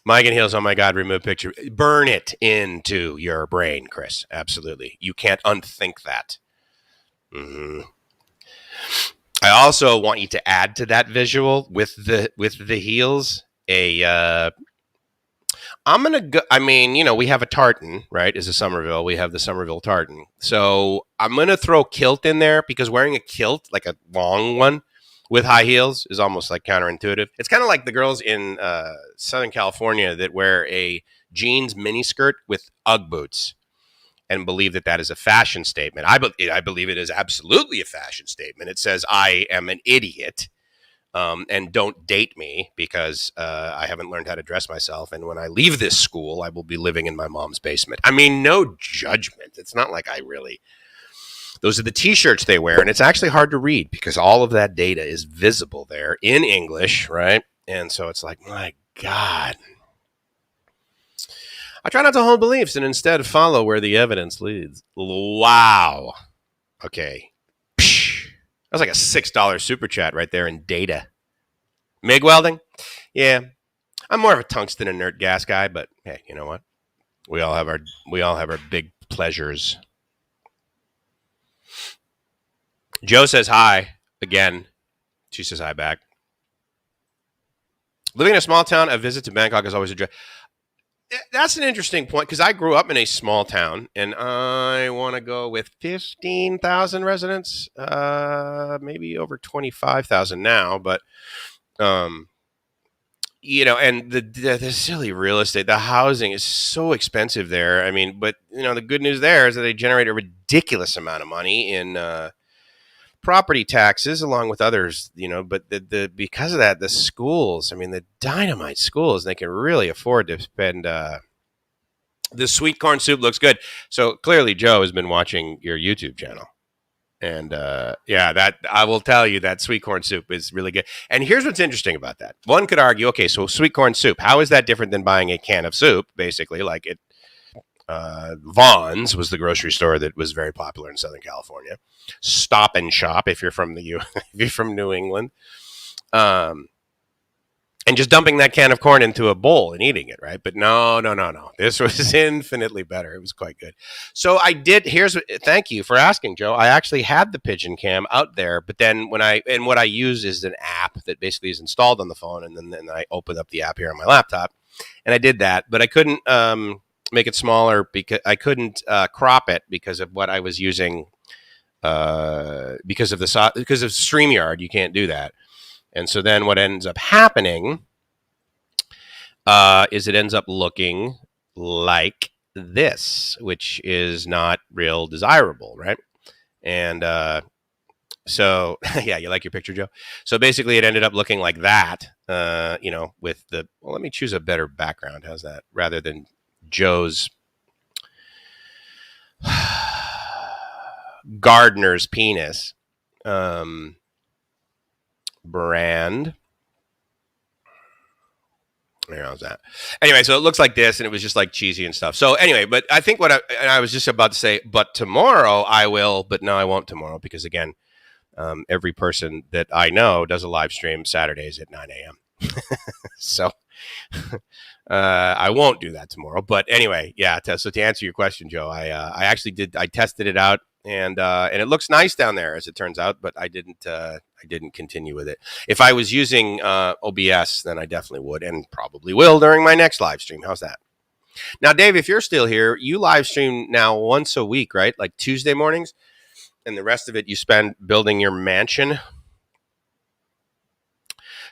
Mike and Heels, oh my God, remove picture. Burn it into your brain, Chris. Absolutely. You can't unthink that. Mm-hmm. I also want you to add to that visual with the heels I'm going to go, we have a tartan, right? Is a Somerville. We have the Somerville tartan. So I'm going to throw kilt in there because wearing a kilt, like a long one with high heels, is almost like counterintuitive. It's kind of like the girls in Southern California that wear a jeans miniskirt with Ugg boots and believe that is a fashion statement. I believe it is absolutely a fashion statement. It says, I am an idiot. And don't date me because I haven't learned how to dress myself. And when I leave this school, I will be living in my mom's basement. I mean, no judgment. It's not like I really. Those are the T-shirts they wear, and it's actually hard to read because all of that data is visible there in English, right? And so it's like, my God. I try not to hold beliefs and instead follow where the evidence leads. Wow. Okay. That was like a $6 super chat right there in data. MIG welding? Yeah. I'm more of a tungsten inert gas guy, but hey, you know what? We all have our big pleasures. Joe says hi again. She says hi back. Living in a small town, a visit to Bangkok is always a dream. That's an interesting point because I grew up in a small town, and I want to go with 15,000 residents, maybe over 25,000 now. But you know, and the silly real estate, the housing is so expensive there. I mean, but you know, the good news there is that they generate a ridiculous amount of money in property taxes, along with others. You know, but the because of that, the schools. I mean, the dynamite schools, they can really afford to spend. The sweet corn soup looks good. So clearly, Joe has been watching your YouTube channel. And yeah, that I will tell you that sweet corn soup is really good. And here's what's interesting about that. One could argue, okay, so sweet corn soup, how is that different than buying a can of soup? Basically, like it, Vaughn's was the grocery store that was very popular in Southern California. Stop and Shop if you're from if you're from New England. And just dumping that can of corn into a bowl and eating it, right? But no. This was infinitely better. It was quite good. So I did. Thank you for asking, Joe. I actually had the Pigeon Cam out there, but then what I use is an app that basically is installed on the phone, and then I open up the app here on my laptop, and I did that, but I couldn't make it smaller because I couldn't crop it because of what I was using. Because of StreamYard, you can't do that. And so then what ends up happening is it ends up looking like this, which is not real desirable, right? And so, yeah, you like your picture, Joe? So basically it ended up looking like that, you know, with let me choose a better background. How's that? Rather than Joe's gardener's penis. Brand. How's that? Anyway, so it looks like this, and it was just like cheesy and stuff. So anyway, but I think I was just about to say, but tomorrow I will, but no, I won't tomorrow because again, every person that I know does a live stream Saturdays at 9 a.m. So I won't do that tomorrow. But anyway, yeah. So to answer your question, Joe, I actually did. I tested it out. And it looks nice down there, as it turns out, but I didn't continue with it. If I was using OBS, then I definitely would, and probably will during my next live stream. How's that? Now, Dave, if you're still here, you live stream now once a week, right? Like Tuesday mornings, and the rest of it you spend building your mansion.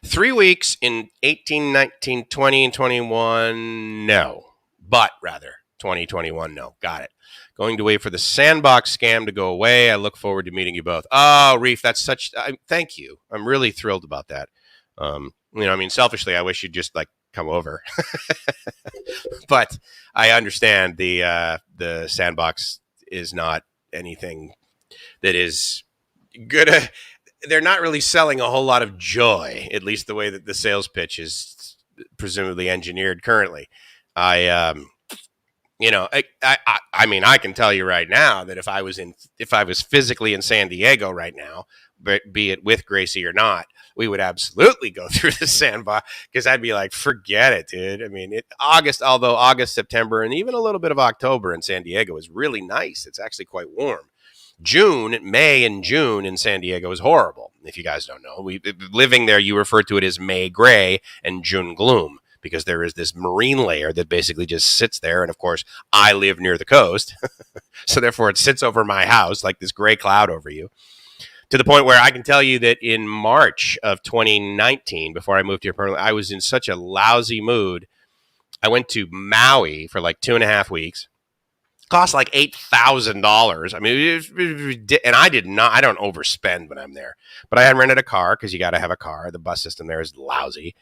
3 weeks in 18, 19, 20, and 21, no. But rather, 2021, no. Got it. Going to wait for the sandbox scam to go away. I look forward to meeting you both. Oh, Reef, that's thank you. I'm really thrilled about that. You know, I mean, selfishly, I wish you'd just like come over. But I understand the sandbox is not anything that is good. They're not really selling a whole lot of joy, at least the way that the sales pitch is presumably engineered currently. You know, I mean, I can tell you right now that if I was physically in San Diego right now, but be it with Gracie or not, we would absolutely go through the sandbox because I'd be like, forget it, dude. I mean, August, September, and even a little bit of October in San Diego is really nice. It's actually quite warm. May and June in San Diego is horrible. If you guys don't know, living there, you refer to it as May gray and June gloom, because there is this marine layer that basically just sits there. And of course, I live near the coast. So therefore, it sits over my house like this gray cloud over you, to the point where I can tell you that in March of 2019, before I moved here permanently, I was in such a lousy mood. I went to Maui for like 2.5 weeks. Cost like $8,000. I mean, and I don't overspend when I'm there, but I had rented a car because you got to have a car. The bus system there is lousy.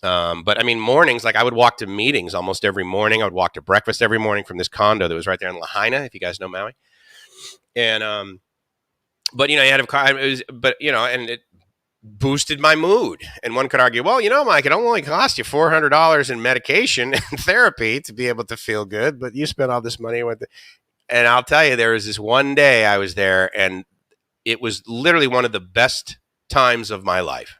But I mean, mornings, like I would walk to meetings almost every morning. I would walk to breakfast every morning from this condo that was right there in Lahaina, if you guys know Maui. And, but you had a car, and it boosted my mood. And one could argue, well, Mike, it only cost you $400 in medication and therapy to be able to feel good, but you spent all this money with it. And I'll tell you, there was this one day I was there, and it was literally one of the best times of my life.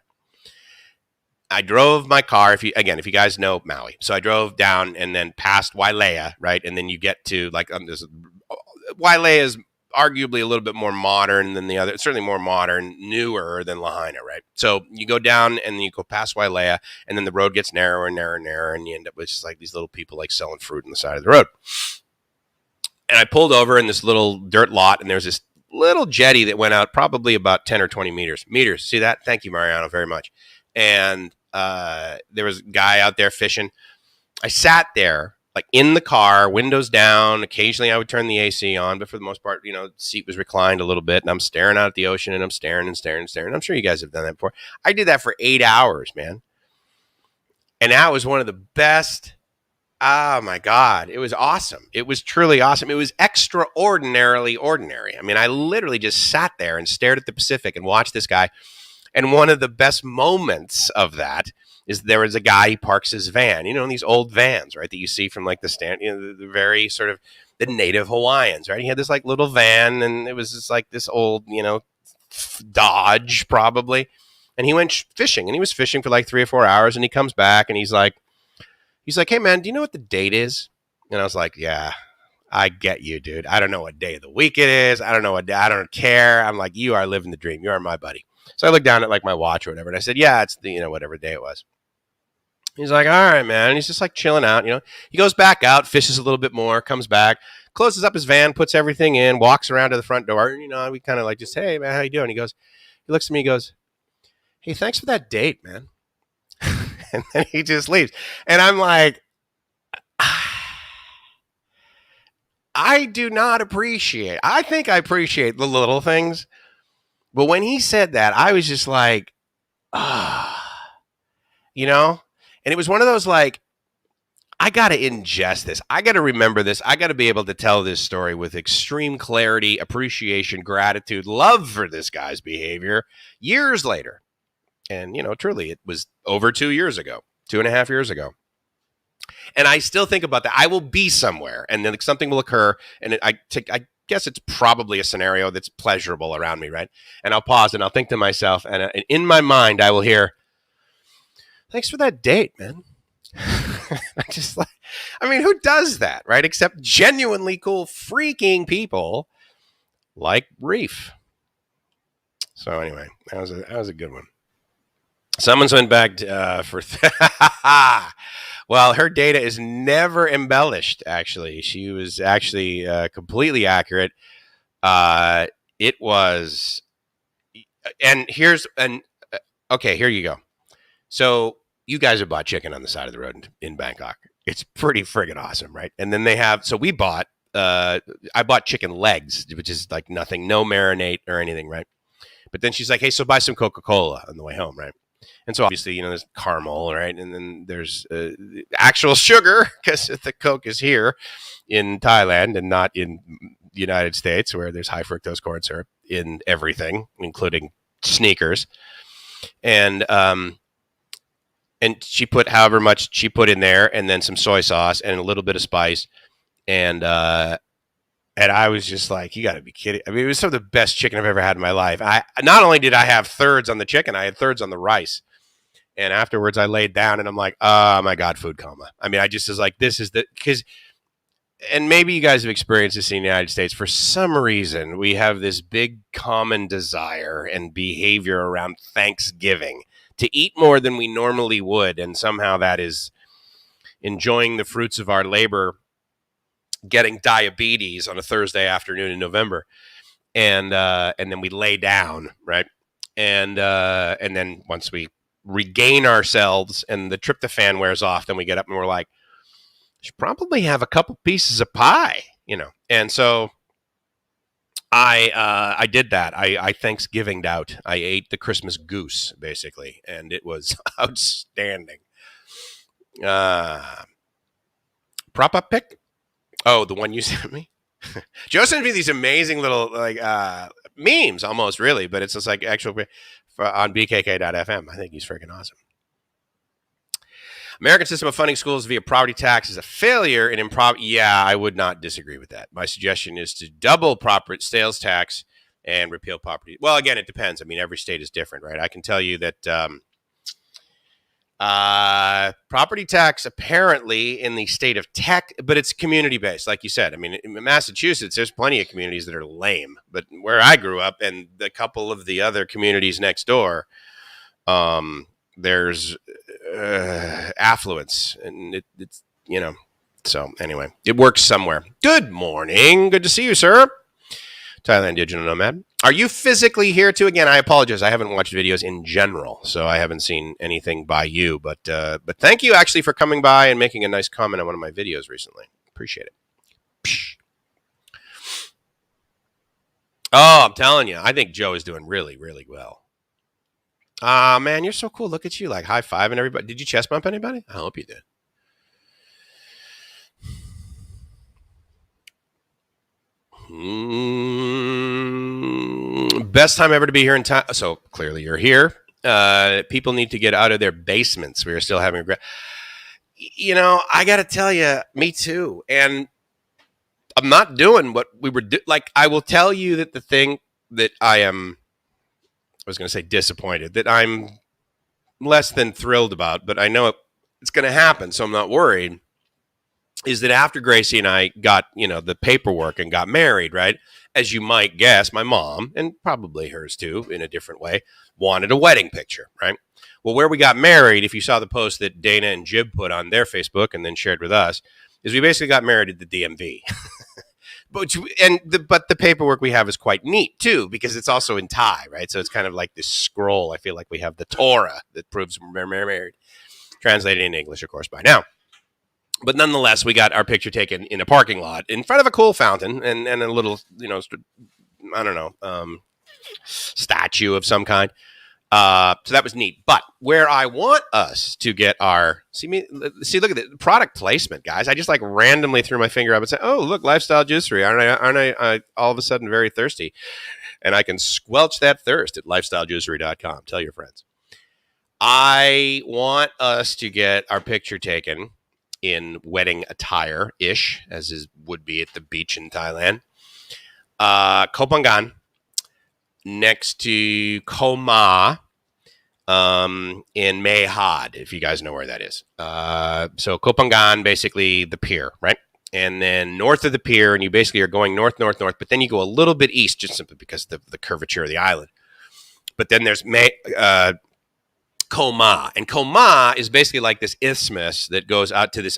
I drove my car, if you guys know Maui. So I drove down and then past Wailea, right? And then you get to Wailea is arguably a little bit more modern than the other, certainly more modern, newer than Lahaina, right? So you go down and then you go past Wailea, and then the road gets narrower and narrower and narrower, and you end up with just like these little people like selling fruit on the side of the road. And I pulled over in this little dirt lot, and there's this little jetty that went out probably about 10 or 20 meters. See that? Thank you, Mariano, very much. And there was a guy out there fishing. I sat there, like in the car, windows down. Occasionally I would turn the AC on, but for the most part, the seat was reclined a little bit, and I'm staring out at the ocean, and I'm staring and staring and staring. I'm sure you guys have done that before. I did that for 8 hours, man. And that was one of the best. Oh my God. It was awesome. It was truly awesome. It was extraordinarily ordinary. I mean, I literally just sat there and stared at the Pacific and watched this guy. And one of the best moments of that is there was a guy, he parks his van, these old vans, right, that you see from like the stand, the very sort of the native Hawaiians, right? He had this like little van, and it was just like this old, Dodge probably. And he went fishing, and he was fishing for like 3 or 4 hours, and he comes back and he's like, hey man, do you know what the date is? And I was like, yeah, I get you, dude. I don't know what day of the week it is. I don't care. I'm like, you are living the dream. You are my buddy. So I looked down at like my watch or whatever, and I said, yeah, it's the, whatever day it was. He's like, all right, man. And he's just like chilling out, He goes back out, fishes a little bit more, comes back, closes up his van, puts everything in, walks around to the front door. And, we kind of like just, hey, man, how you doing? He looks at me, he goes, hey, thanks for that date, man. And then he just leaves. And I'm like, I think I appreciate the little things. But when he said that, I was just like, and it was one of those like, I got to ingest this. I got to remember this. I got to be able to tell this story with extreme clarity, appreciation, gratitude, love for this guy's behavior years later. And, truly, it was over 2 years ago, 2.5 years ago. And I still think about that. I will be somewhere, and then something will occur, and I guess it's probably a scenario that's pleasurable around me, right? And I'll pause, and I'll think to myself, and in my mind, I will hear, thanks for that date, man. Who does that, right? Except genuinely cool, freaking people like Reef. So anyway, that was a good one. Someone's went back for... Well, her data is never embellished, actually. She was actually completely accurate. It was... Okay, here you go. So you guys have bought chicken on the side of the road in Bangkok. It's pretty friggin' awesome, right? And then they have... So we bought... I bought chicken legs, which is like nothing, no marinade or anything, right? But then she's like, hey, so buy some Coca-Cola on the way home, right? And so obviously, there's caramel, right? And then there's actual sugar, because the Coke is here in Thailand and not in the United States, where there's high fructose corn syrup in everything, including sneakers. And she put however much she put in there, and then some soy sauce and a little bit of spice. And I was just like, you got to be kidding. I mean, it was some of the best chicken I've ever had in my life. Not only did I have thirds on the chicken, I had thirds on the rice. And afterwards I laid down and I'm like, oh my God, food coma. I mean, I just was like, and maybe you guys have experienced this in the United States. For some reason, we have this big common desire and behavior around Thanksgiving to eat more than we normally would. And somehow that is enjoying the fruits of our labor, getting diabetes on a Thursday afternoon in November. And then we lay down, right? And then once we regain ourselves and the tryptophan wears off, then we get up and we're like, should probably have a couple pieces of pie, And so I did that. I Thanksgivinged out. I ate the Christmas goose basically, and it was outstanding. Uh, Prop up pick? Oh, the one you sent me. Joe sent me these amazing little like memes, almost really, but it's just like actual on bkk.fm. I think he's freaking awesome. American system of funding schools via property tax is a failure in improv. Yeah, I would not disagree with that. My suggestion is to double property sales tax and repeal property. Well, again, it depends. I mean, every state is different, right? I can tell you that property tax apparently in the state of tech, but it's community based, like you said. I mean, in Massachusetts, there's plenty of communities that are lame, but where I grew up and a couple of the other communities next door, there's affluence, and it's So anyway, it works somewhere. Good morning. Good to see you, sir. Thailand Digital Nomad. Are you physically here too? Again, I apologize. I haven't watched videos in general, so I haven't seen anything by you. But thank you actually for coming by and making a nice comment on one of my videos recently. Appreciate it. Psh. Oh, I'm telling you, I think Joe is doing really, really well. Man, you're so cool. Look at you, like high-fiving everybody. Did you chest bump anybody? I hope you did. Best time ever to be here in town. So clearly you're here. People need to get out of their basements. We are still having I got to tell you, me too. And I'm not doing what we were like. I will tell you that the thing that I was going to say disappointed, that I'm less than thrilled about, but I know it's going to happen, so I'm not worried, is that after Gracie and I got, the paperwork and got married, right? As you might guess, my mom, and probably hers too, in a different way, wanted a wedding picture, right? Well, where we got married, if you saw the post that Dana and Jib put on their Facebook and then shared with us, is we basically got married at the DMV. But the paperwork we have is quite neat too, because it's also in Thai, right? So it's kind of like this scroll. I feel like we have the Torah that proves we're married, translated in English, of course, by now. But nonetheless, we got our picture taken in a parking lot in front of a cool fountain and a little, I don't know, statue of some kind. So that was neat. But where I want us to get our look at the product placement, guys. I just like randomly threw my finger up and said, "Oh, look, lifestyle juicery." Aren't I all of a sudden very thirsty? And I can squelch that thirst at lifestylejuicery.com. Tell your friends. I want us to get our picture taken in wedding attire ish, as would be at the beach in Thailand. Koh Phangan, next to Koh Ma, in Mae Hod, if you guys know where that is. So Koh Phangan, basically the pier, right? And then north of the pier, and you basically are going north, but then you go a little bit east, just simply because of the curvature of the island. But then there's Koh Ma, and Koh Ma is basically like this isthmus that goes out to this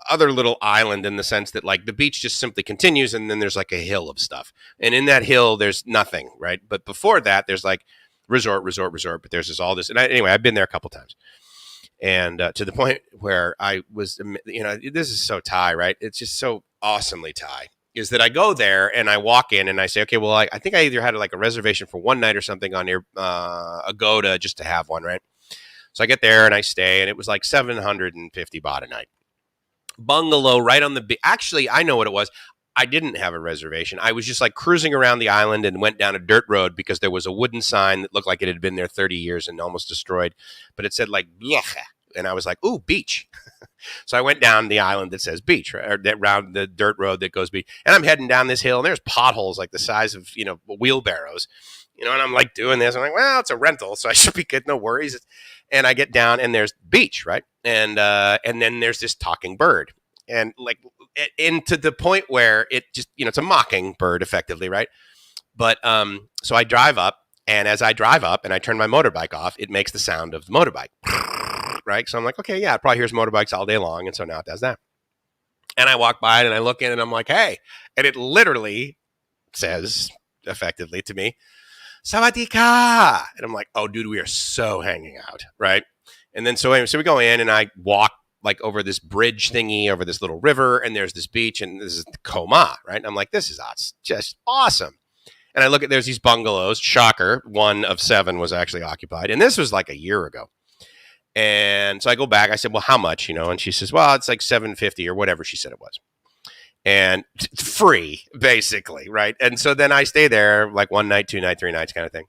other little island, in the sense that like the beach just simply continues, and then there's like a hill of stuff, and in that hill there's nothing, right? But before that there's like resort, but there's and anyway, I've been there a couple times, and to the point where I was, this is so Thai, right? It's just so awesomely Thai, is that I go there and I walk in and I say, okay, well, I think I either had like a reservation for one night or something on here, Agoda, just to have one, right? So I get there and I stay, and it was like 750 baht a night. Bungalow right on the beach. Actually, I know what it was. I didn't have a reservation. I was just like cruising around the island and went down a dirt road because there was a wooden sign that looked like it had been there 30 years and almost destroyed. But it said like, Blech. And I was like, ooh, beach. So I went down the island that says beach, right? Or around the dirt road that goes beach. And I'm heading down this hill, and there's potholes like the size of, wheelbarrows. And I'm like doing this. I'm like, well, it's a rental, so I should be good. No worries. And I get down, and there's beach, right? And then there's this talking bird. And like, to the point where it just, it's a mocking bird effectively, right? But so I drive up, and as I drive up and I turn my motorbike off, it makes the sound of the motorbike, right? So I'm like, okay, yeah, it probably hears motorbikes all day long, and so now it does that. And I walk by it, and I look in, and I'm like, hey, and it literally says effectively to me, Sawadee ka. And I'm like, oh, dude, we are so hanging out, right? And then so we go in, and I walk like over this bridge thingy over this little river, and there's this beach, and this is Koma, right? And I'm like, this is just awesome. And I look at, there's these bungalows. Shocker, 1 of 7 was actually occupied, and this was like a year ago. And so I go back. I said, well, how much? And she says, well, it's like $750 or whatever she said it was, and free, basically, right? And so then I stay there like 1 night, 2 nights, 3 nights, kind of thing.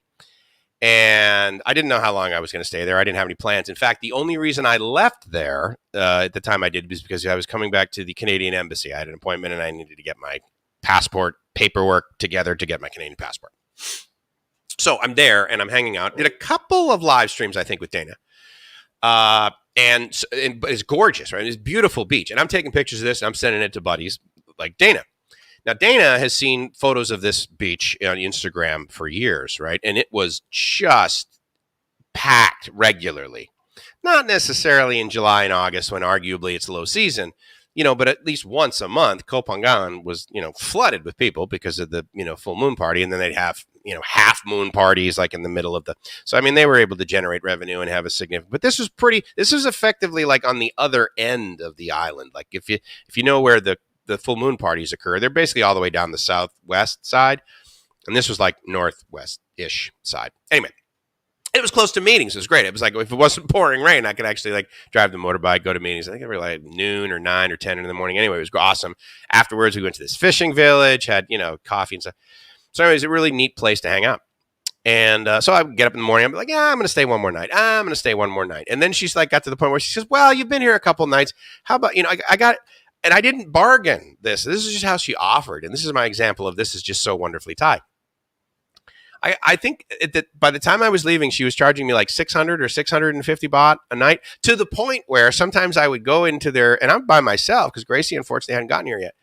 And I didn't know how long I was going to stay there. I didn't have any plans. In fact, the only reason I left there at the time I did was because I was coming back to the Canadian Embassy. I had an appointment, and I needed to get my passport paperwork together to get my Canadian passport. So I'm there, and I'm hanging out. Did a couple of live streams, I think, with Dana. And it's gorgeous, right? It's a beautiful beach. And I'm taking pictures of this, and I'm sending it to buddies like Dana. Now, Dana has seen photos of this beach on Instagram for years, right? And it was just packed regularly. Not necessarily in July and August when arguably it's low season, but at least once a month, Koh Phangan was, flooded with people because of the, full moon party. And then they'd have, half moon parties like in the middle of so, I mean, they were able to generate revenue and have a significant, but this was effectively like on the other end of the island. Like if you know where the full moon parties occur, they're basically all the way down the southwest side. And this was like northwest-ish side. Anyway, it was close to meetings. It was great. It was like, if it wasn't pouring rain, I could actually like drive the motorbike, go to meetings. I think every like noon or 9 or 10 in the morning. Anyway, it was awesome. Afterwards, we went to this fishing village, had, coffee and stuff. So anyways, a really neat place to hang out. And so I get up in the morning. I'm like, yeah, I'm going to stay one more night. I'm going to stay one more night. And then she's like, got to the point where she says, well, you've been here a couple nights. How about, I got, and I didn't bargain this. This is just how she offered. And this is my example of this is just so wonderfully tied. I think that by the time I was leaving, she was charging me like 600 or 650 baht a night, to the point where sometimes I would go into there, and I'm by myself because Gracie unfortunately hadn't gotten here yet.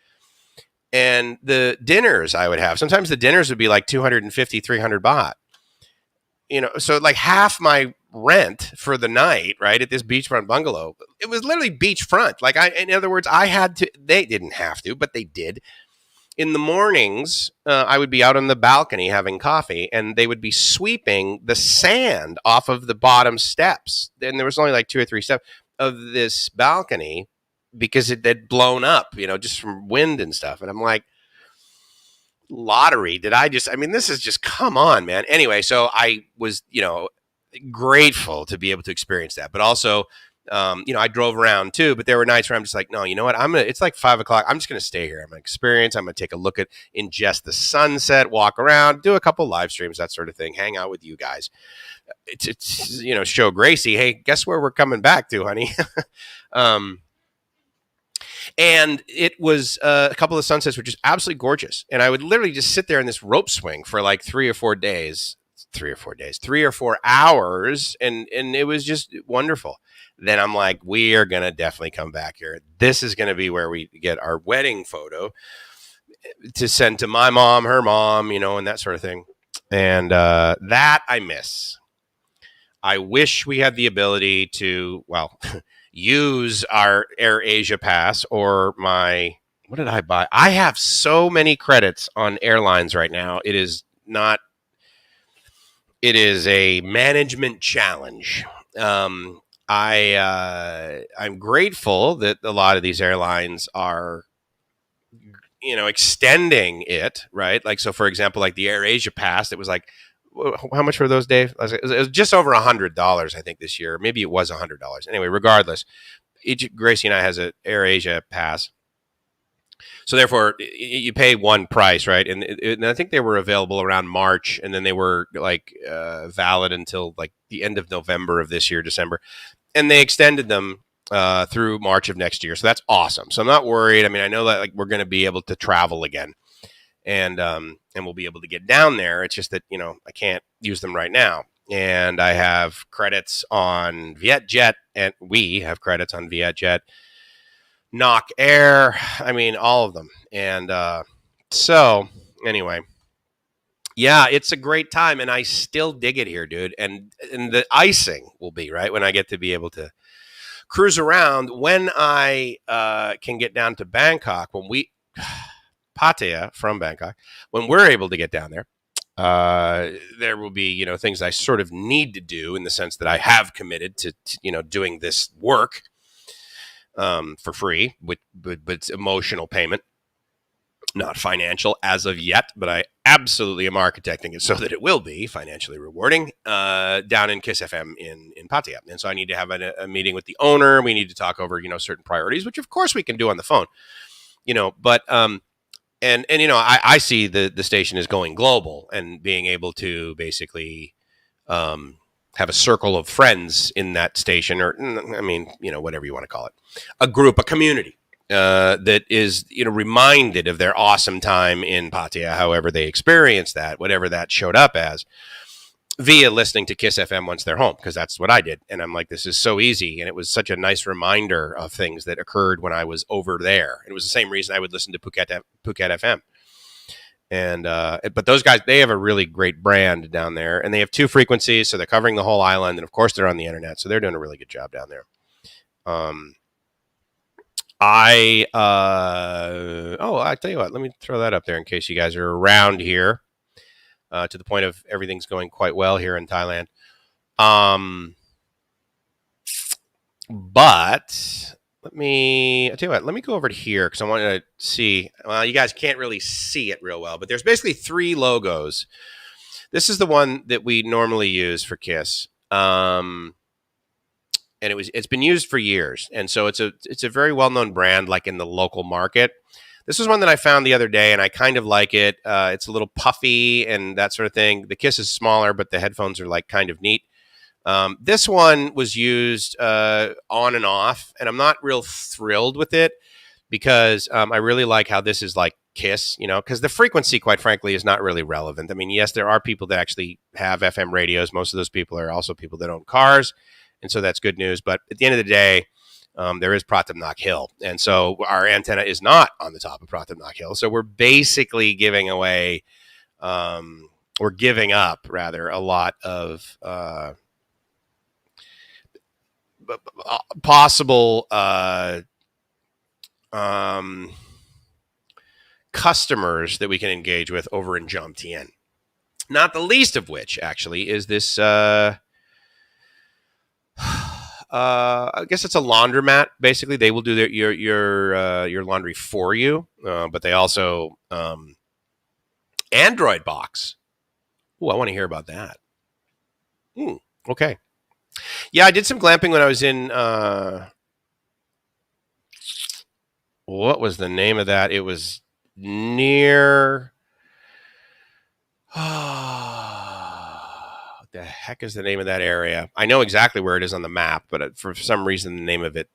And the dinners I would have, sometimes the dinners would be like 250, 300 baht. So like half my rent for the night, right, at this beachfront bungalow. It was literally beachfront. Like in other words, they didn't have to, but they did. In the mornings, I would be out on the balcony having coffee, and they would be sweeping the sand off of the bottom steps. And there was only like 2 or 3 steps of this balcony because it had blown up, just from wind and stuff. And I'm like, lottery. This is just, come on, man. Anyway, so I was, grateful to be able to experience that. But also, I drove around too, but there were nights where I'm just like, no, you know what? It's like 5 o'clock. I'm just going to stay here. I'm going to experience. I'm going to take a look at, ingest the sunset, walk around, do a couple live streams, that sort of thing, hang out with you guys. It's show Gracie, hey, guess where we're coming back to, honey? And it was a couple of sunsets were just absolutely gorgeous. And I would literally just sit there in this rope swing for like 3 or 4 days, 3 or 4 hours. And it was just wonderful. Then I'm like, we are going to definitely come back here. This is going to be where we get our wedding photo to send to my mom, her mom, and that sort of thing. And that I miss. I wish we had the ability to, use our AirAsia pass or what did I buy? I have so many credits on airlines right now. It is a management challenge. I'm grateful that a lot of these airlines are, extending it, right? Like, so for example, like the AirAsia pass, it was like, how much were those, Dave? It was just over $100, I think, this year. Maybe it was $100. Anyway, regardless, Gracie and I has an AirAsia pass. So therefore, you pay one price, right? And I think they were available around March, and then they were like valid until like the end of November of this year, December. And they extended them through March of next year. So that's awesome. So I'm not worried. I mean, I know that like we're going to be able to travel again. And we'll be able to get down there. It's just that, I can't use them right now. And I have credits on VietJet, and we have credits on VietJet, Knock Air. I mean, all of them. And so anyway, yeah, it's a great time, and I still dig it here, dude. And the icing will be, right, when I get to be able to cruise around, when I can get down to Bangkok, when we... Pattaya from Bangkok, when we're able to get down there, there will be, things I sort of need to do in the sense that I have committed to doing this work. for free, but it's emotional payment, not financial as of yet, but I absolutely am architecting it so that it will be financially rewarding down in Kiss FM in Pattaya. And so I need to have a meeting with the owner. We need to talk over, certain priorities, which of course we can do on the phone, but and I see the station is going global and being able to basically have a circle of friends in that station, or whatever you want to call it, a group, a community that is reminded of their awesome time in Pattaya, however they experienced that, whatever that showed up as, via listening to Kiss FM once they're home, because that's what I did. And I'm like, this is so easy. And it was such a nice reminder of things that occurred when I was over there. It was the same reason I would listen to Phuket FM. And but those guys, they have a really great brand down there, and they have 2 frequencies, so they're covering the whole island, and of course they're on the internet, so they're doing a really good job down there. I tell you what, let me throw that up there in case you guys are around here, to the point of everything's going quite well here in Thailand. But let me go over to here because I want to see. Well, you guys can't really see it real well, but there's basically 3 logos. This is the one that we normally use for Kiss. And it's been used for years. And so it's a very well-known brand, like in the local market. This is one that I found the other day, and I kind of like it. It's a little puffy and that sort of thing. The Kiss is smaller, but the headphones are like kind of neat. This one was used on and off, and I'm not real thrilled with it because I really like how this is like Kiss, because the frequency, quite frankly, is not really relevant. I mean, yes, there are people that actually have FM radios. Most of those people are also people that own cars, and so that's good news. But at the end of the day, there is Pratam Nak Hill, and so our antenna is not on the top of Pratam Nak Hill. So we're basically giving away, or giving up, rather, a lot of possible customers that we can engage with over in Jomtien. Not the least of which, actually, is this. I guess it's a laundromat. Basically, they will do your laundry for you, but they also Android box. Oh, I want to hear about that. Okay. Yeah, I did some glamping when I was in. What was the name of that? It was near. What the heck is the name of that area? I know exactly where it is on the map, but for some reason, the name of it.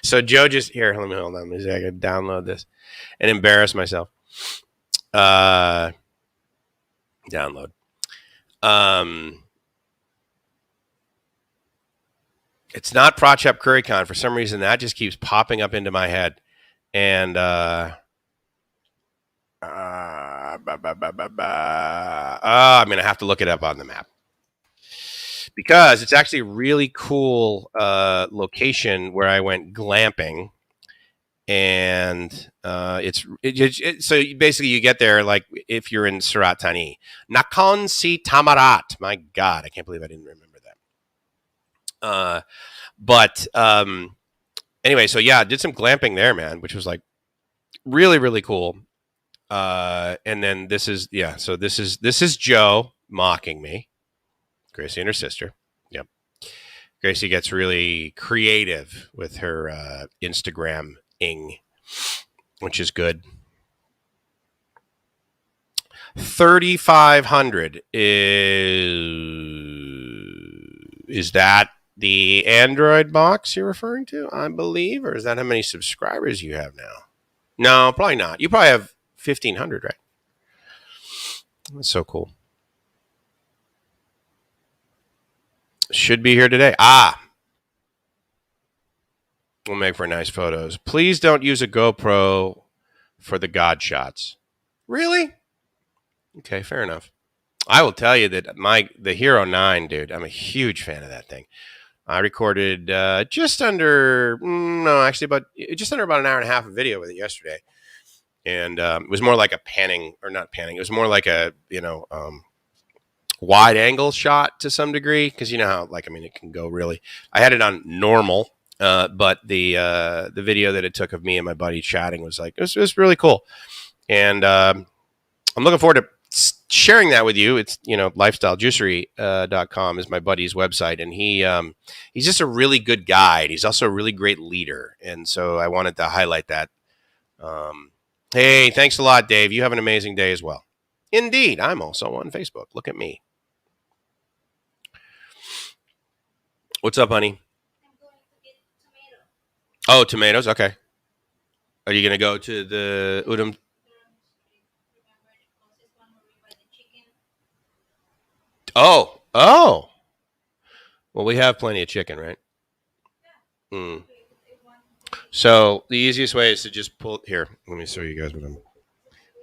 So Joe just here. Let me hold on. Let me see. I can download this and embarrass myself. Download. It's not Prachep Currycon. For some reason, that just keeps popping up into my head. And I'm going to have to look it up on the map. Because it's actually a really cool location where I went glamping. And so basically you get there like if you're in Surat Thani. Nakhon Si Tamarat. My God, I can't believe I didn't remember that. But anyway, so yeah, I did some glamping there, man, which was like really, really cool. And then this is Joe mocking me. Gracie and her sister. Yep. Gracie gets really creative with her Instagram-ing, which is good. 3,500 is that the Android box you're referring to, I believe, or is that how many subscribers you have now? No, probably not. You probably have 1,500, right? That's so cool. Should be here today. We'll make for nice photos. Please don't use a GoPro for the God shots. Really? Okay, fair enough. I will tell you that the Hero 9, dude, I'm a huge fan of that thing. I recorded just under about an hour and a half of video with it yesterday. And it was more like a panning, or not panning. It was more like a, wide angle shot to some degree, because you know how, like, I mean, it can go really. I had it on normal, but the video that it took of me and my buddy chatting was like, it was really cool, and I'm looking forward to sharing that with you. It's, you know, lifestylejuicery.com is my buddy's website, and he's just a really good guide. He's also a really great leader, and so I wanted to highlight that. Hey, thanks a lot, Dave. You have an amazing day as well. Indeed, I'm also on Facebook. Look at me. What's up, honey? I'm going to get tomatoes. Oh, tomatoes. Okay. Are you going to go to the Udom? Oh. Well, we have plenty of chicken, right? Mm. So the easiest way is to just pull here. Let me show you guys what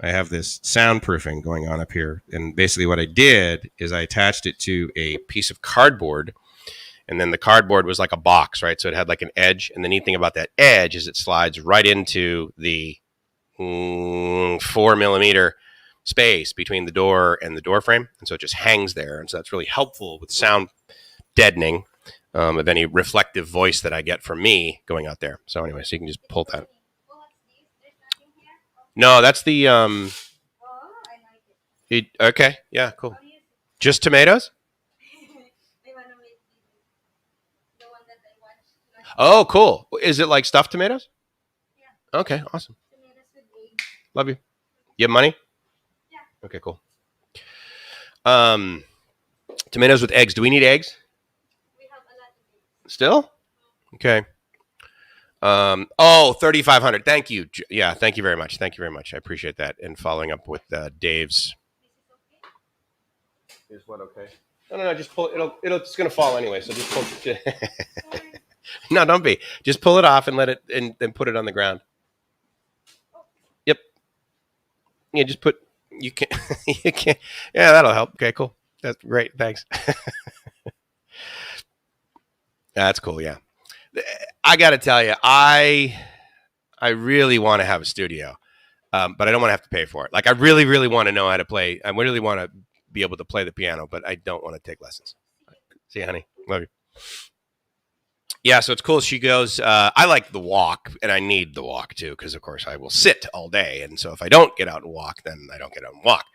I have this soundproofing going on up here. And basically what I did is I attached it to a piece of cardboard, and then the cardboard was like a box, right? So it had like an edge. And the neat thing about that edge is it slides right into the 4mm space between the door and the door frame. And so it just hangs there. And so that's really helpful with sound deadening of any reflective voice that I get from me going out there. So anyway, so you can just pull that. No, that's the okay, yeah, cool. Just tomatoes? Oh, cool. Is it like stuffed tomatoes? Yeah. Okay, awesome. Love you. You have money? Yeah. Okay, cool. Tomatoes with eggs. Do we need eggs? We have a lot of eggs. Still? Okay. 3,500. Thank you. Yeah, thank you very much. Thank you very much. I appreciate that. And following up with Dave's. Is what okay? No. Just pull it. It's gonna fall anyway. So just pull. No, don't be. Just pull it off and let it, and then put it on the ground. Yep. Yeah, just put. You can. You can. Yeah, that'll help. Okay, cool. That's great. Thanks. That's cool. Yeah. I got to tell you, I really want to have a studio, but I don't want to have to pay for it. Like, I really, really want to know how to play. I really want to be able to play the piano, but I don't want to take lessons. See you, honey. Love you. Yeah, so it's cool. She goes, I like the walk, and I need the walk too, because of course I will sit all day. And so if I don't get out and walk, then I don't get out and walk.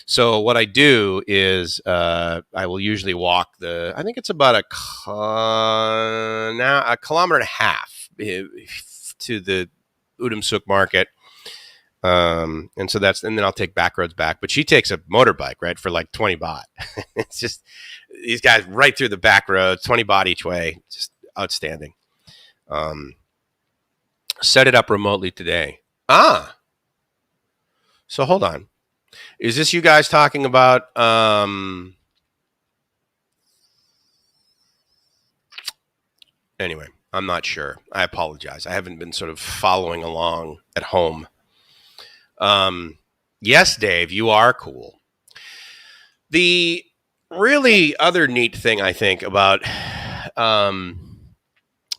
So what I do is I will usually walk I think it's about a kilometer and a half to the Udom Suk market. And then I'll take back roads back. But she takes a motorbike, right, for like 20 baht. It's just these guys right through the back roads, 20 baht each way. Just outstanding. Set it up remotely today. So hold on. Is this you guys talking about anyway, I'm not sure. I apologize. I haven't been sort of following along at home. Yes, Dave, you are cool. The really other neat thing I think about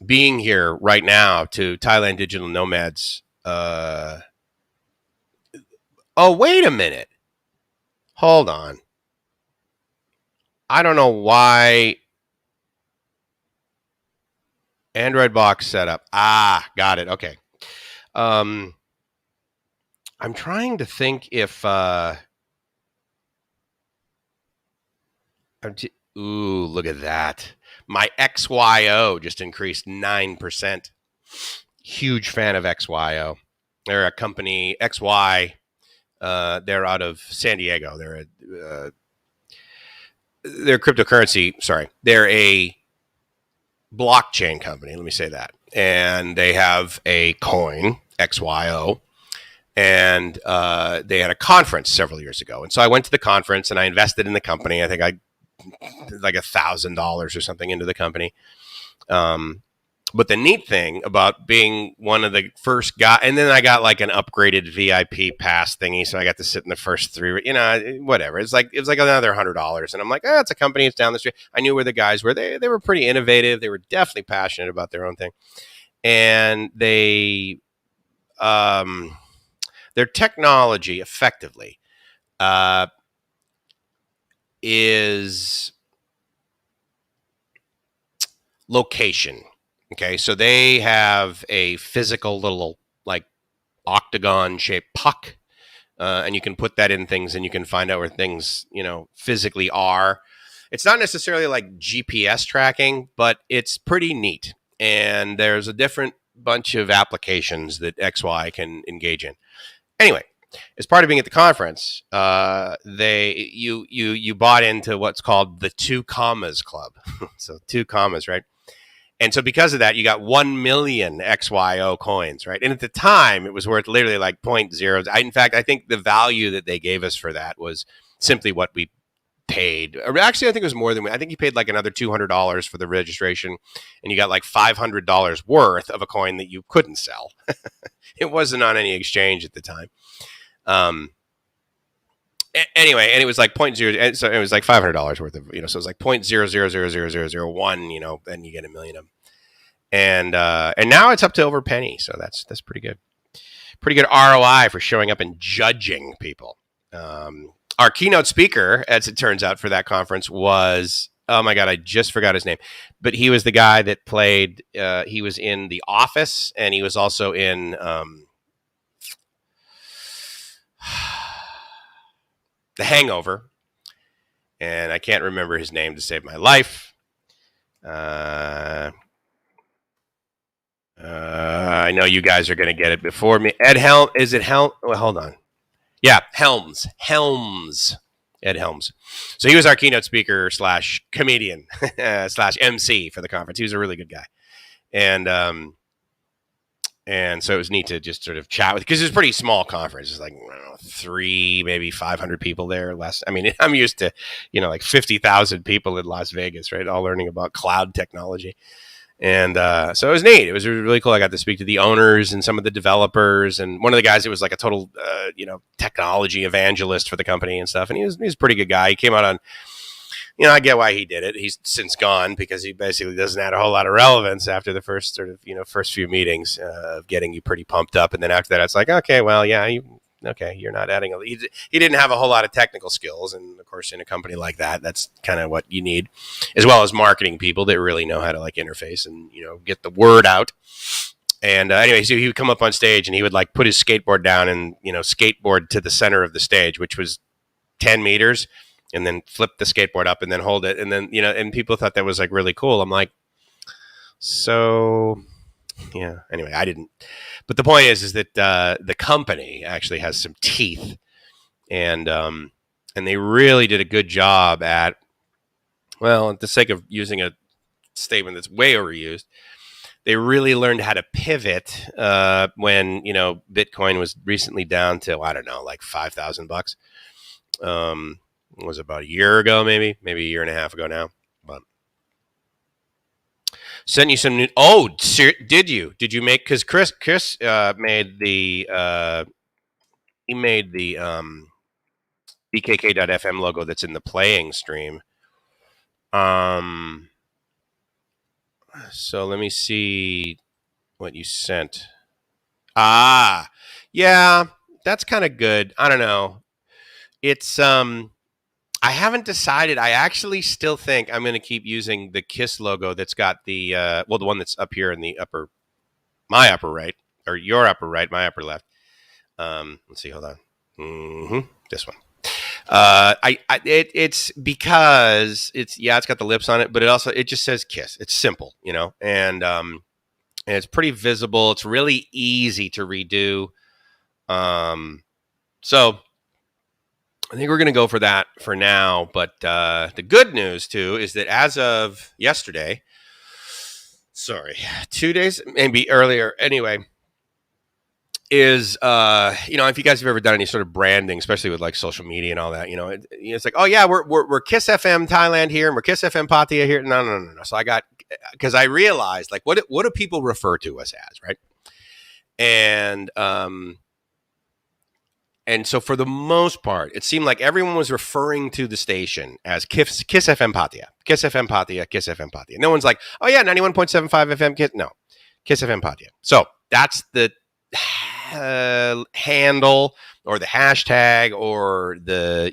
being here right now to Thailand Digital Nomads. Oh, wait a minute. Hold on. I don't know why. Android box setup. Got it. Okay. I'm trying to think if ooh, look at that. My XYO just increased 9%. Huge fan of XYO. They're a company, XY. They're out of San Diego. They're cryptocurrency. Sorry. They're a blockchain company. Let me say that. And they have a coin, XYO. And they had a conference several years ago. And so I went to the conference and I invested in the company. I think I like $1,000 or something into the company. But the neat thing about being one of the first guys, and then I got like an upgraded VIP pass thingy, so I got to sit in the first three. You know, whatever. It was like another $100, and I'm like, it's a company. It's down the street. I knew where the guys were. They were pretty innovative. They were definitely passionate about their own thing, and their technology effectively is location. Okay, so they have a physical little like octagon shaped puck, and you can put that in things and you can find out where things, physically are. It's not necessarily like GPS tracking, but it's pretty neat. And there's a different bunch of applications that XY can engage in. Anyway, as part of being at the conference, you bought into what's called the 2 commas club. So 2 commas, right? And so because of that, you got 1 million XYO coins, right? And at the time, it was worth literally like 0.0. In fact, I think the value that they gave us for that was simply what we paid. Actually, I think it was more than I think you paid like another $200 for the registration, and you got like $500 worth of a coin that you couldn't sell. It wasn't on any exchange at the time. Anyway, and it was like 0.0, so it was like $500 worth of, so it was like 0.0000001, then you get a million of them. And now it's up to over a penny, so that's pretty good. Pretty good ROI for showing up and judging people. Our keynote speaker, as it turns out, for that conference was, oh my God, I just forgot his name, but he was the guy that played, he was in The Office, and he was also in The Hangover, and I can't remember his name to save my life. I know you guys are going to get it before me. Ed Helm, is it Helm? Well, hold on. Yeah, Helms. Ed Helms. So he was our keynote speaker / comedian / MC for the conference. He was a really good guy. And so it was neat to just sort of chat with, because it was a pretty small conference. It's like, I don't know, 300, maybe 500 people there less. I mean, I'm used to, like 50,000 people in Las Vegas, right? All learning about cloud technology. And so it was neat. It was really cool. I got to speak to the owners and some of the developers. And one of the guys that was like a total, technology evangelist for the company and stuff. And he was a pretty good guy. He came out on, I get why he did it. He's since gone because he basically doesn't add a whole lot of relevance after the first sort of, first few meetings of getting you pretty pumped up. And then after that, it's like, okay, well, yeah, you're not adding he didn't have a whole lot of technical skills. And of course, in a company like that, that's kind of what you need, as well as marketing people that really know how to like interface and, get the word out. And anyway, so he would come up on stage and he would like put his skateboard down and, skateboard to the center of the stage, which was 10 meters. And then flip the skateboard up and then hold it. And then, and people thought that was like really cool. I'm like, so yeah, anyway, I didn't. But the point is that the company actually has some teeth, and they really did a good job at, well, at the sake of using a statement that's way overused, they really learned how to pivot when, Bitcoin was recently down to, I don't know, like $5,000. It was about a year ago, maybe a year and a half ago now. But sent you some new. Oh, did you make? Because Chris made the he made the BKK.FM logo that's in the playing stream. So let me see what you sent. Yeah, that's kind of good. I don't know. It's I haven't decided. I actually still think I'm going to keep using the KISS logo that's got the, the one that's up here in the my upper right, or your upper right, my upper left. Let's see, hold on. This one. It's because it's got the lips on it, but it just says KISS. It's simple, and it's pretty visible. It's really easy to redo. So I think we're going to go for that for now. But the good news, too, is that as of yesterday, 2 days, maybe earlier, anyway, is, if you guys have ever done any sort of branding, especially with like social media and all that, it's like, oh, yeah, we're KISS FM Thailand here and we're KISS FM Pattaya here. No. So because I realized, like, what do people refer to us as, right? And so for the most part, it seemed like everyone was referring to the station as KISS FM Pattaya, KISS FM Pattaya, KISS FM Pattaya. No one's like, oh yeah, 91.75 FM KISS. No, KISS FM Pattaya. So that's the handle or the hashtag or the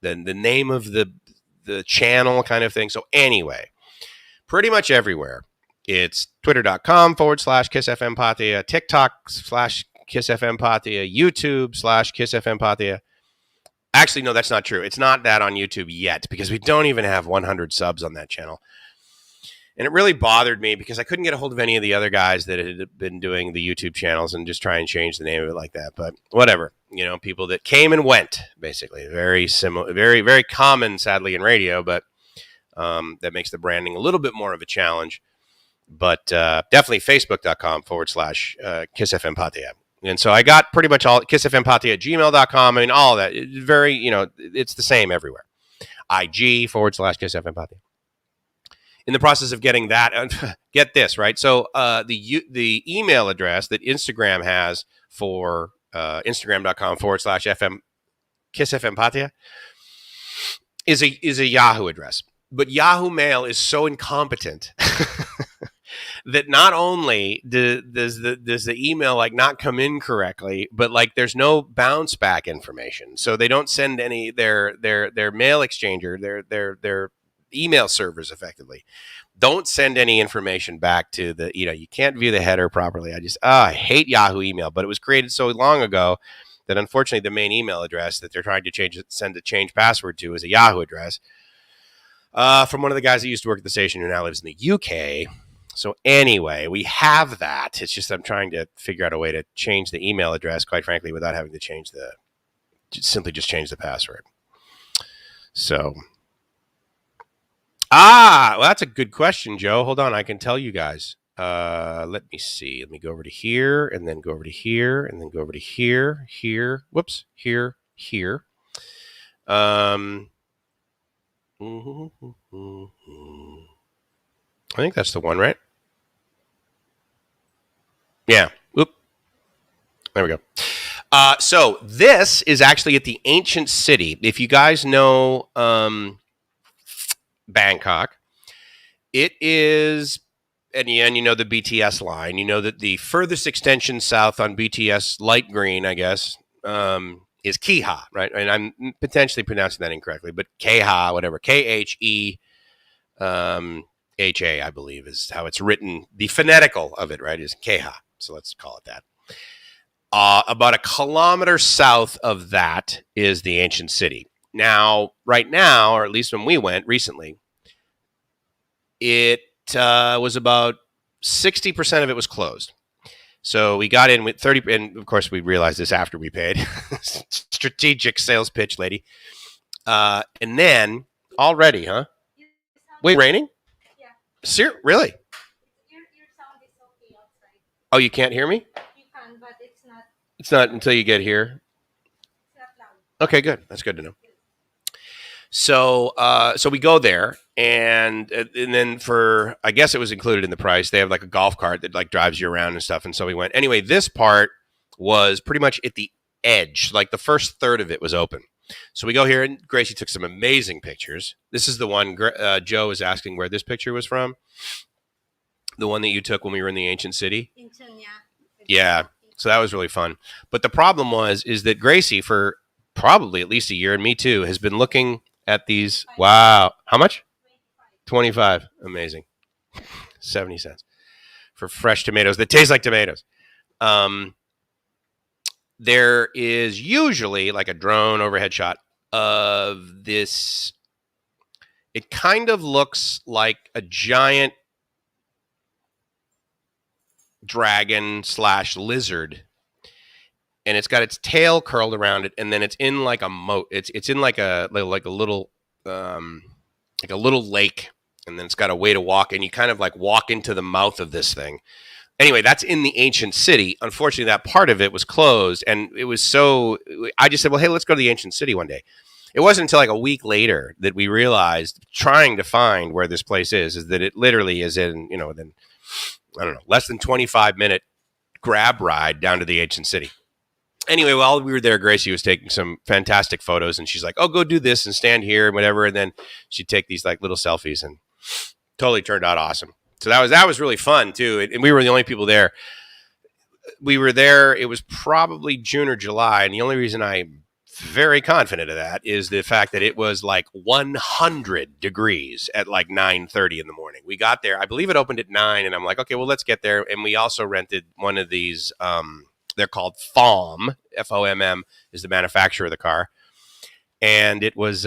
the name of the channel kind of thing. So anyway, pretty much everywhere. It's twitter.com/KissFMPatia, TikTok/KissFMPatia, YouTube/KissFMPatia. Actually, no, that's not true. It's not that on YouTube yet because we don't even have 100 subs on that channel. And it really bothered me because I couldn't get a hold of any of the other guys that had been doing the YouTube channels and just try and change the name of it like that. But whatever, people that came and went, basically. Very similar, very, very common, sadly, in radio, but that makes the branding a little bit more of a challenge. But definitely facebook.com/KissFMPatia. And so I got pretty much all KissFMPatia@gmail.com. I mean, all of that. It's very, it's the same everywhere. IG/KissFMPatia. In the process of getting that, get this, right? So the email address that Instagram has for Instagram.com/KissFMPatia is a Yahoo address. But Yahoo Mail is so incompetent that not only does the email not come in correctly, but there's no bounce back information. So they don't send any their mail exchanger, their email servers effectively don't send any information back to the, you can't view the header properly. I hate Yahoo email, but it was created so long ago that unfortunately the main email address that they're trying to send a change password to is a Yahoo address from one of the guys that used to work at the station who now lives in the UK. So anyway, we have that. It's just I'm trying to figure out a way to change the email address, quite frankly, without having to simply change the password. So, well, that's a good question, Joe. Hold on, I can tell you guys. Let me see. Let me go over to here, and then go over to here, and then go over to here, here. Whoops, here, here. I think that's the one, right? Yeah. Oop. There we go. So this is actually at the ancient city. If you guys know Bangkok, it is, and you know the BTS line. You know that the furthest extension south on BTS light green, I guess, is Keha, right? And I'm potentially pronouncing that incorrectly, but Keha, whatever, KHEHA, I believe, is how it's written. The phonetical of it, right, is Keha. So let's call it that. About a kilometer south of that is the ancient city. Now, right now, or at least when we went recently, it was about 60% of it was closed. So we got in with 30, and of course we realized this after we paid. Strategic sales pitch, lady. And then already, huh? Wait, raining? Yeah. Really? Your sound is okay outside. Oh, you can't hear me? You can, but it's not. It's not until you get here. It's not loud. Okay, good. That's good to know. So we go there, and then for, I guess it was included in the price, they have a golf cart that drives you around and stuff. And so we went. Anyway, this part was pretty much at the edge, the first third of it was open. So we go here, and Gracie took some amazing pictures. This is the one Joe was asking where this picture was from. The one that you took when we were in the ancient city. Yeah. So that was really fun. But the problem is that Gracie, for probably at least a year, and me too, has been looking at these. Wow. How much? 25. Amazing. 70 cents for fresh tomatoes that taste like tomatoes. There is usually a drone overhead shot of this. It kind of looks like a giant dragon/lizard, and it's got its tail curled around it, and then it's in a moat. It's in a little lake, and then it's got a way to walk, and you kind of walk into the mouth of this thing. Anyway, that's in the ancient city. Unfortunately, that part of it was closed, and it was so. I just said, "Well, hey, let's go to the ancient city one day." It wasn't until a week later that we realized, trying to find where this place is that it literally is in, then I don't know, less than 25-minute grab ride down to the ancient city. Anyway, while we were there, Gracie was taking some fantastic photos, and she's like, "Oh, go do this and stand here and whatever," and then she'd take these little selfies, and totally turned out awesome. So that was really fun too, and we were the only people there. We were there. It was probably June or July, and the only reason I very confident of that is the fact that it was like 100 degrees at like 9:30 in the morning. We got there. I believe it opened at 9, and I'm like, okay, well, let's get there. And we also rented one of these. They're called FOMM. FOMM is the manufacturer of the car, and it was.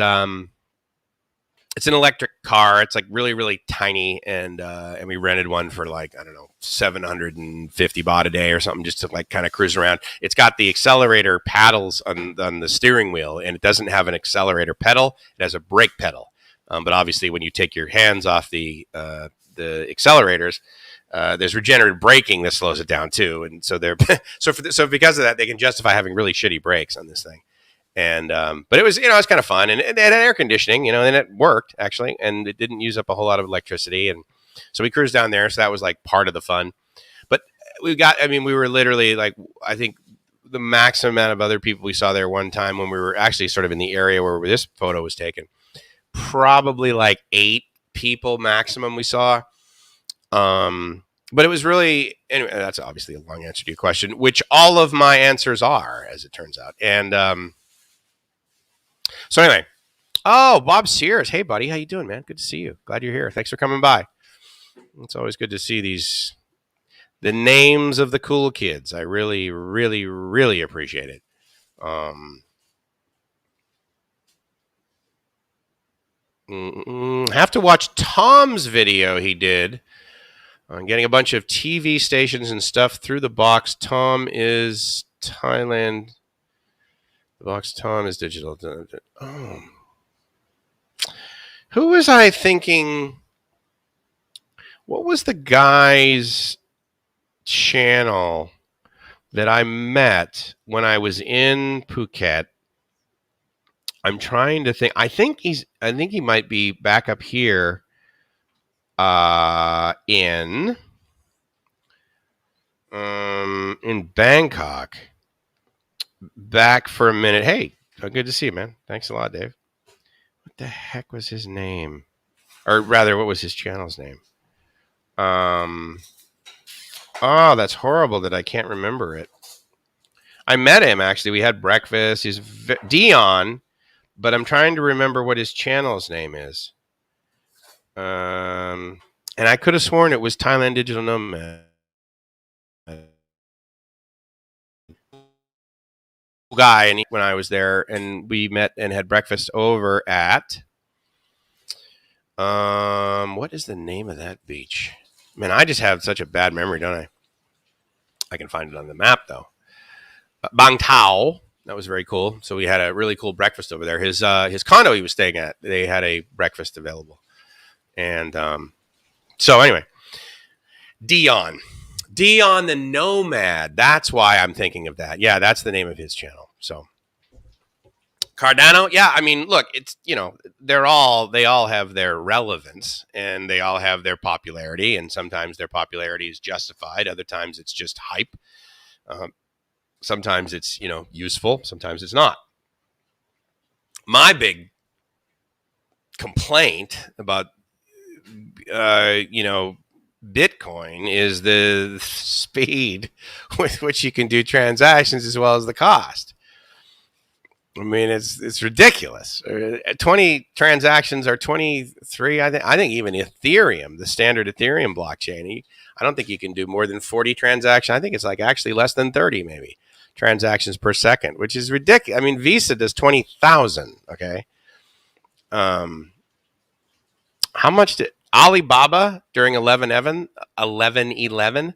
It's an electric car. It's like really, really tiny, and we rented one for like, I don't know, 750 baht a day or something, just to like kind of cruise around. It's got the accelerator paddles on the steering wheel, and it doesn't have an accelerator pedal. It has a brake pedal. But obviously, when you take your hands off the accelerators, there's regenerative braking that slows it down too. And so they're so because of that, they can justify having really shitty brakes on this thing. And but it was, it was kind of fun, and it had air conditioning, and it worked actually, and it didn't use up a whole lot of electricity, and so we cruised down there, so that was like part of the fun. But we were literally like, I think the maximum amount of other people we saw there one time when we were actually sort of in the area where this photo was taken, probably like 8 people maximum we saw. But it was really, anyway, that's obviously a long answer to your question, which all of my answers are, as it turns out, and so anyway, Bob Sears. Hey, buddy. How you doing, man? Good to see you. Glad you're here. Thanks for coming by. It's always good to see the names of the cool kids. I really, really, really appreciate it. Have to watch Tom's video he did on getting a bunch of TV stations and stuff through the box. Tom is Thailand. The box Tom is digital. Oh. Who was I thinking? What was the guy's channel that I met when I was in Phuket? I'm trying to think. I think he might be back up here in Bangkok. Back for a minute. Hey, good to see you, man. Thanks a lot, Dave. What the heck was his name? Or rather, what was his channel's name? Oh, that's horrible that I can't remember it. I met him, actually. We had breakfast. He's Dion, but I'm trying to remember what his channel's name is. And I could have sworn it was Thailand Digital Nomad. Guy, and when I was there, and we met and had breakfast over at what is the name of that beach? Man, I just have such a bad memory, don't I? I can find it on the map though. Bang Tao. That was very cool. So we had a really cool breakfast over there. His condo he was staying at, they had a breakfast available. And so anyway, Dion the Nomad. That's why I'm thinking of that. Yeah, that's the name of his channel. So Cardano, yeah, I mean, look, it's, they all have their relevance, and they all have their popularity, and sometimes their popularity is justified. Other times it's just hype. Sometimes it's, useful. Sometimes it's not. My big complaint about, Bitcoin is the speed with which you can do transactions as well as the cost. I mean, it's ridiculous. 20 transactions or 23. I think even Ethereum, the standard Ethereum blockchain, I don't think you can do more than 40 transactions. I think it's like actually less than 30 maybe transactions per second, which is ridiculous. I mean, Visa does 20,000. Okay. How much did Alibaba during 11/11?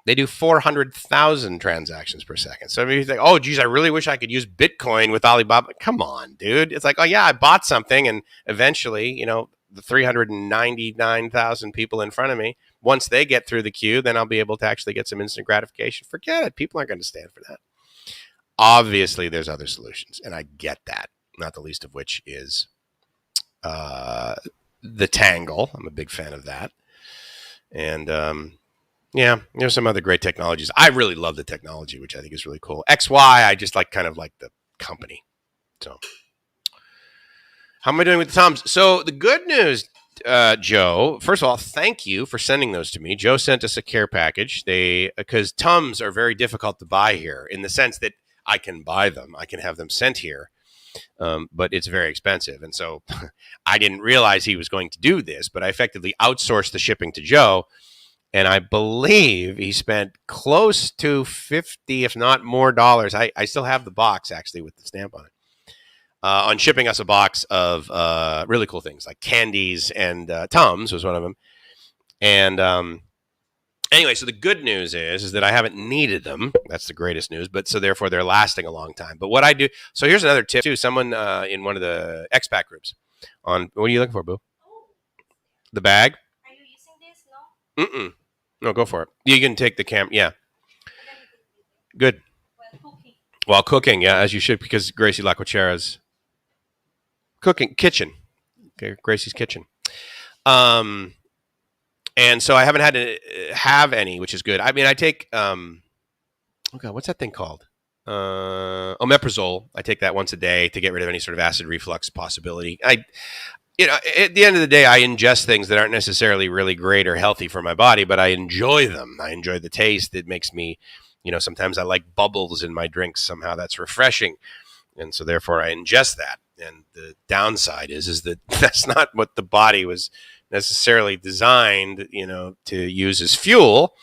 They do 400,000 transactions per second. So if you think, oh, geez, I really wish I could use Bitcoin with Alibaba. Come on, dude. It's like, oh, yeah, I bought something, and eventually, the 399,000 people in front of me, once they get through the queue, then I'll be able to actually get some instant gratification. Forget it. People aren't going to stand for that. Obviously, there's other solutions, and I get that, not the least of which is the Tangle. I'm a big fan of that. And yeah, there's some other great technologies. I really love the technology, which I think is really cool. XY, I just kind of like the company. So how am I doing with the Toms? So the good news, Joe, first of all, thank you for sending those to me. Joe sent us a care package. Because Tums are very difficult to buy here in the sense that I can buy them. I can have them sent here. But it's very expensive. And so I didn't realize he was going to do this, but I effectively outsourced the shipping to Joe. And I believe he spent close to 50, if not more dollars. I still have the box actually with the stamp on it. On shipping us a box of really cool things like candies and Tums was one of them. And anyway, so the good news is that I haven't needed them. That's the greatest news. But so therefore they're lasting a long time. But what I do, so here's another tip too. Someone in one of the expat groups on, what are you looking for, Boo? The bag? Are you using this? No? Mm-mm. No, go for it. You can take the cam. Yeah. Good. While cooking, yeah, as you should, because Gracie Lacochera's cooking kitchen. Okay, Gracie's kitchen. And so I haven't had to have any, which is good. I mean, I take oh god, what's that thing called? Omeprazole. I take that once a day to get rid of any sort of acid reflux possibility. At the end of the day, I ingest things that aren't necessarily really great or healthy for my body, but I enjoy them. I enjoy the taste. It makes me, sometimes I like bubbles in my drinks. Somehow that's refreshing. And so therefore I ingest that. And the downside is that that's not what the body was necessarily designed, to use as fuel.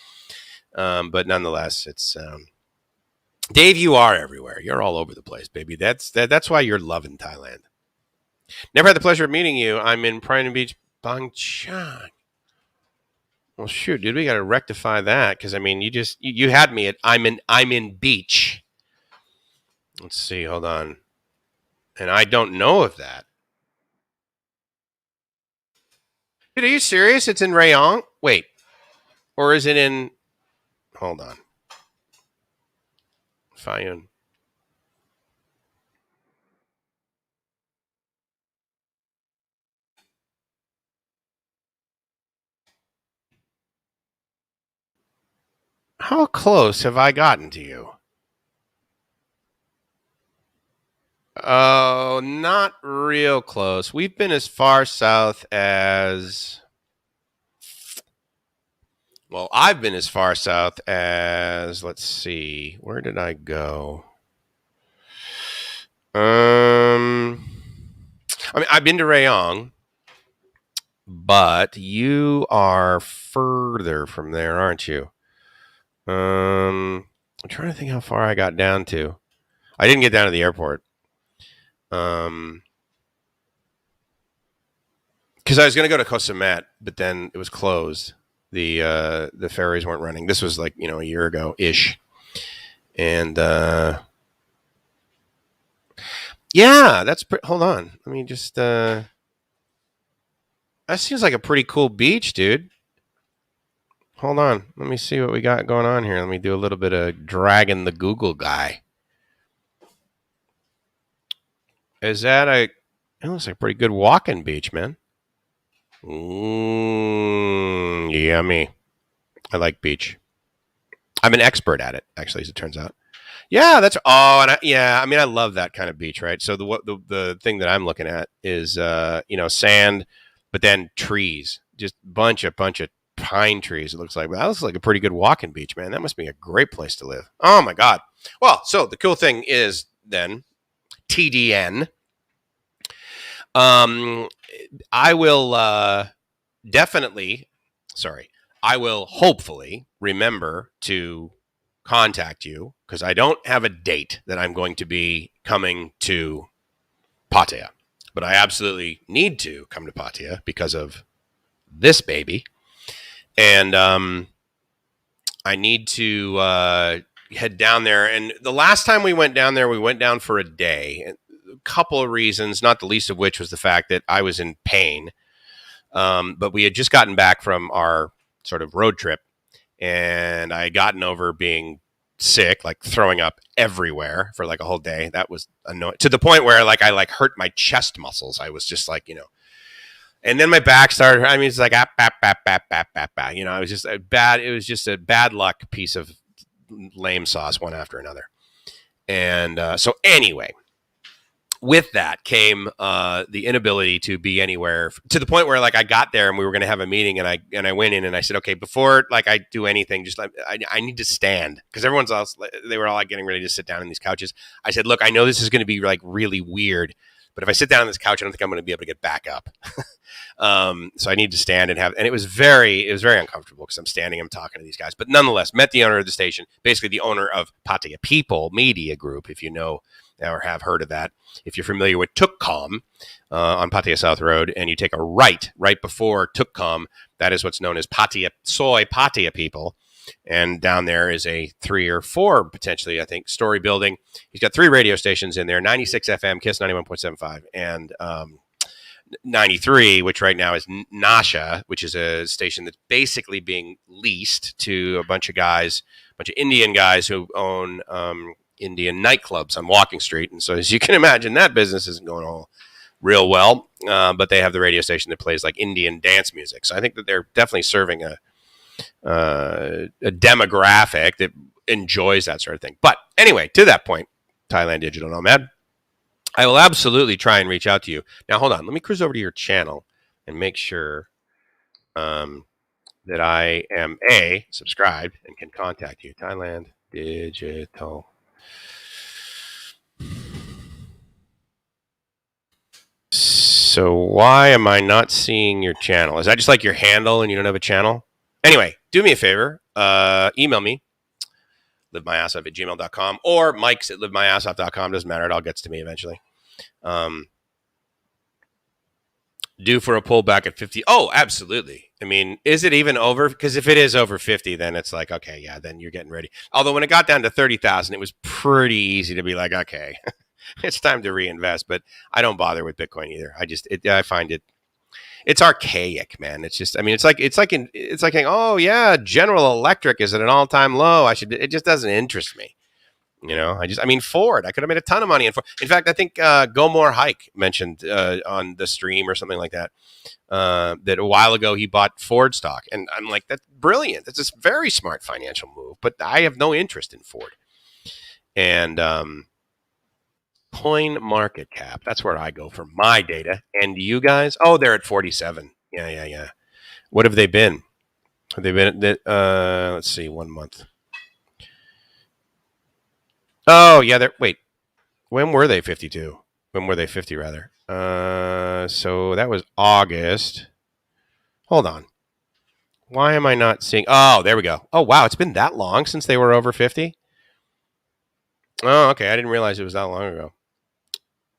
But nonetheless, it's, Dave, you are everywhere. You're all over the place, baby. That's why you're loving Thailand. Never had the pleasure of meeting you. I'm in Prime Beach, Bangkok. Well, shoot, dude, we got to rectify that because I mean, you had me at I'm in beach. Let's see, hold on, and I don't know of that. Dude, are you serious? It's in Rayong? Wait, or is it in? Hold on, Fayun. How close have I gotten to you? Oh, not real close. We've been as far south as... Well, I've been as far south as... Let's see. Where did I go? I mean, I've been to Rayong, but you are further from there, aren't you? I'm trying to think how far I got down to. I didn't get down to the airport. Because I was going to go to Koh Samet, but then it was closed. The ferries weren't running. This was like, a year ago ish. And yeah, hold on. Let me just that seems like a pretty cool beach, dude. Hold on. Let me see what we got going on here. Let me do a little bit of dragging the Google guy. Is that it looks like a pretty good walking beach, man. Yummy. I like beach. I'm an expert at it, actually, as it turns out. Yeah, I mean, I love that kind of beach, right? So the thing that I'm looking at is, sand, but then trees, just bunch of pine trees. It looks like that looks like a pretty good walking beach, man. That must be a great place to live. Oh my God. Well, so the cool thing is then TDN. I will definitely, sorry, I will hopefully remember to contact you because I don't have a date that I'm going to be coming to Pattaya, but I absolutely need to come to Pattaya because of this baby. And I need to head down there. And the last time we went down there, we went down for a day. A couple of reasons, not the least of which was the fact that I was in pain. But we had just gotten back from our sort of road trip, and I had gotten over being sick, like throwing up everywhere for like a whole day. That was annoying to the point where like I hurt my chest muscles. I was just like, and then my back started. I mean, it's like it was just a bad. It was just a bad luck piece of lame sauce, one after another. And so anyway, with that came the inability to be anywhere, to the point where like I got there and we were going to have a meeting, and I went in and I said, okay, before like I do anything, just like I need to stand, because everyone's else, they were all like getting ready to sit down in these couches. I said, look, I know this is going to be like really weird, but if I sit down on this couch, I don't think I'm going to be able to get back up. So I need to stand and it was very uncomfortable because I'm standing, I'm talking to these guys, but nonetheless met the owner of the station, basically the owner of Pattaya People Media Group, if you know or have heard of that. If you're familiar with Tukkom on Pattaya South Road, and you take a right before Tukkom, that is what's known as Pattaya People. And down there is a 3 or 4, potentially, I think, story building. He's got 3 radio stations in there, 96 FM, KISS 91.75, and 93, which right now is Nasha, which is a station that's basically being leased to a bunch of Indian guys who own Indian nightclubs on Walking Street. And so, as you can imagine, that business isn't going all real well, but they have the radio station that plays like Indian dance music. So I think that they're definitely serving a demographic that enjoys that sort of thing. But anyway, to that point, Thailand Digital Nomad, I will absolutely try and reach out to you. Now, hold on. Let me cruise over to your channel and make sure that I am subscribed and can contact you. Thailand Digital. So why am I not seeing your channel? Is that just like your handle and you don't have a channel? Anyway, do me a favor. Email me, livemyassoff@gmail.com, or Mike's at livemyassoff.com. Doesn't matter. It all gets to me eventually. Due for a pullback at 50. Oh, absolutely. I mean, is it even over? Because if it is over 50, then it's like, okay, yeah, then you're getting ready. Although when it got down to 30,000, it was pretty easy to be like, okay, it's time to reinvest. But I don't bother with Bitcoin either. I find it's archaic, man. It's just, I mean, it's like, oh yeah, General Electric is at an all-time low. It just doesn't interest me. You know, Ford, I could have made a ton of money in Ford. In fact, I think Go More Hike mentioned on the stream or something like that, that a while ago he bought Ford stock. And I'm like, that's brilliant. That's a very smart financial move, but I have no interest in Ford. And Coin Market Cap, that's where I go for my data. And you guys, oh, they're at 47. Yeah. What have they been? Have they been at, let's see, 1 month. Oh, yeah. Wait, when were they 52? When were they 50, rather? So that was August. Hold on. Why am I not seeing? Oh, there we go. Oh, wow. It's been that long since they were over 50? Oh, okay. I didn't realize it was that long ago.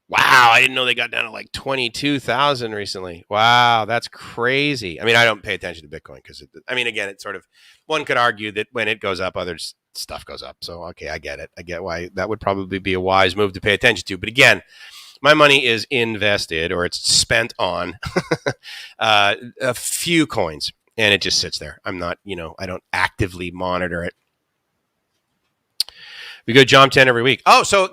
Wow. I didn't know they got down to like 22,000 recently. Wow. That's crazy. I mean, I don't pay attention to Bitcoin because, again, it's sort of, one could argue that when it goes up, others stuff goes up. So, okay, I get it. I get why that would probably be a wise move to pay attention to. But again, my money is invested, or it's spent on a few coins, and it just sits there. I'm not, I don't actively monitor it. We go Jom 10 every week. Oh, so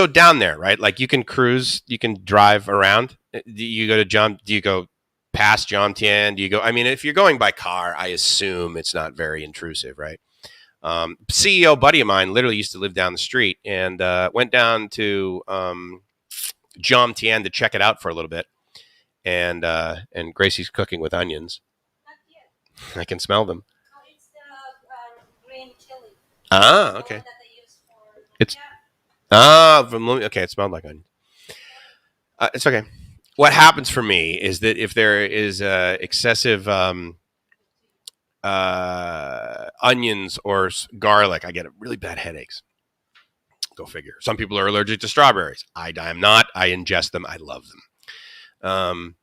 down there, right? Like you can cruise, you can drive around. Do you go to Jom? Do you go past Jom 10? Do you go? I mean, if you're going by car, I assume it's not very intrusive, right? CEO buddy of mine literally used to live down the street and went down to Jom Tien to check it out for a little bit. And Gracie's cooking with onions. I can smell them. Oh, it's the green chili. Ah, okay. Okay, it smelled like onion. It's okay. What happens for me is that if there is excessive onions or garlic, I get really bad headaches. Go figure. Some people are allergic to strawberries. I am not. I ingest them. I love them.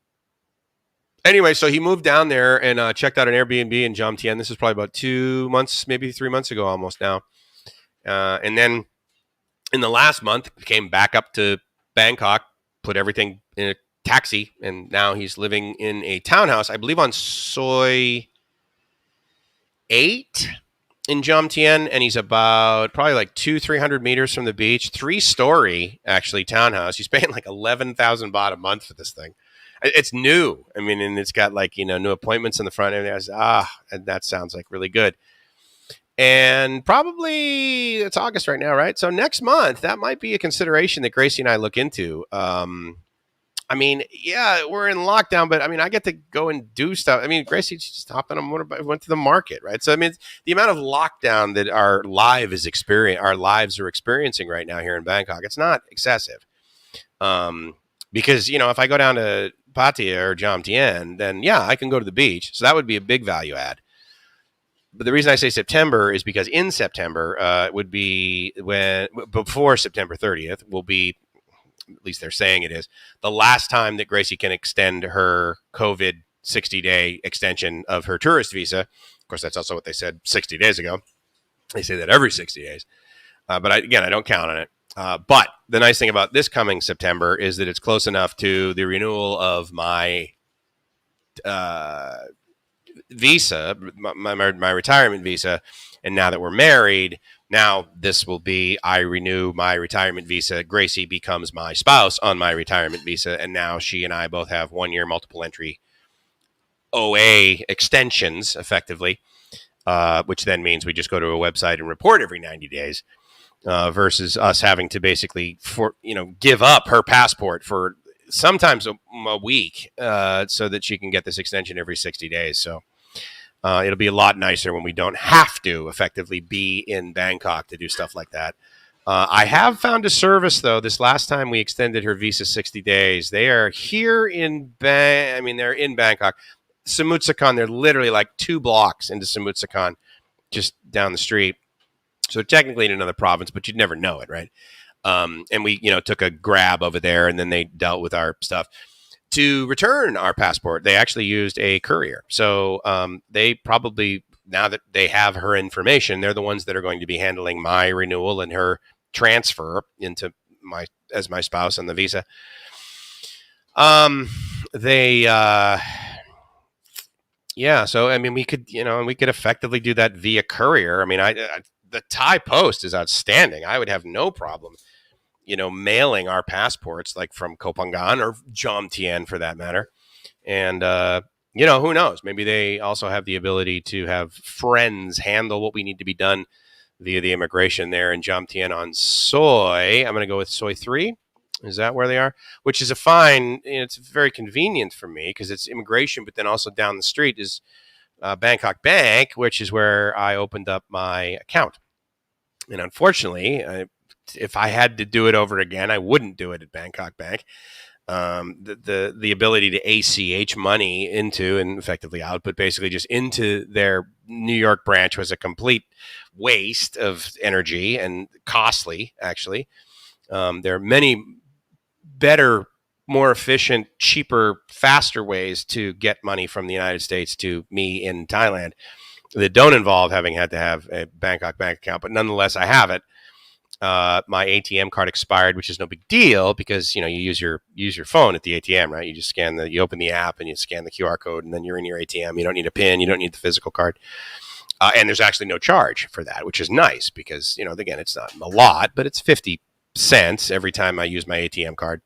Anyway, so he moved down there and checked out an Airbnb in Jom Tien. This is probably about 2 months, maybe 3 months ago almost now. And then in the last month, came back up to Bangkok, put everything in a taxi, and now he's living in a townhouse, I believe on Soi 8 in Jom Tien, and he's about probably like 200-300 meters from the beach, 3-story actually townhouse. He's paying like 11,000 baht a month for this thing. It's new. I mean, and it's got like, new appointments in the front. And and that sounds like really good. And probably it's August right now, right? So next month, that might be a consideration that Gracie and I look into. I mean, yeah, we're in lockdown, but I mean, I get to go and do stuff. I mean, Gracie just hopped on a motorbike, went to the market, right? So I mean, the amount of lockdown that our lives are experiencing right now here in Bangkok, it's not excessive. Um, because if I go down to Pattaya or Jomtien, then yeah, I can go to the beach. So that would be a big value add. But the reason I say September is because in September would be when before September 30th will be, at least they're saying it is, the last time that Gracie can extend her COVID 60-day extension of her tourist visa. Of course, that's also what they said 60 days ago. They say that every 60 days. But I don't count on it. But the nice thing about this coming September is that it's close enough to the renewal of my visa, my retirement visa. And now that we're married, now this will be, I renew my retirement visa. Gracie becomes my spouse on my retirement visa. And now she and I both have 1 year multiple entry OA extensions, effectively, which then means we just go to a website and report every 90 days. Versus us having to basically give up her passport for sometimes a week so that she can get this extension every 60 days. So it'll be a lot nicer when we don't have to effectively be in Bangkok to do stuff like that. I have found a service, though. This last time we extended her visa 60 days. They are here in they're in Bangkok. Samut Sakhon, they're literally like 2 blocks into Samut Sakhon, just down the street. So technically in another province, but you'd never know it, right? And we, took a grab over there, and then they dealt with our stuff. To return our passport, they actually used a courier. So they probably, now that they have her information, they're the ones that are going to be handling my renewal and her transfer into as my spouse on the visa. Yeah. So I mean, we could effectively do that via courier. I mean, the Thai Post is outstanding. I would have no problem, mailing our passports like from Kopangan or Jomtien for that matter. And, who knows? Maybe they also have the ability to have friends handle what we need to be done via the immigration there in Jomtien on Soy. I'm going to go with Soy 3. Is that where they are? Which is a fine. It's very convenient for me because it's immigration, but then also down the street is Bangkok Bank, which is where I opened up my account. And unfortunately, if I had to do it over again, I wouldn't do it at Bangkok Bank. The ability to ACH money into and effectively out, but basically just into their New York branch was a complete waste of energy and costly, actually. There are many better, more efficient, cheaper, faster ways to get money from the United States to me in Thailand that don't involve having had to have a Bangkok bank account. But nonetheless, I have it. My ATM card expired, which is no big deal because you use your phone at the ATM, right? You just you open the app and you scan the QR code, and then you're in your ATM. You don't need a PIN, you don't need the physical card, and there's actually no charge for that, which is nice because again, it's not a lot, but it's 50 cents every time I use my ATM card,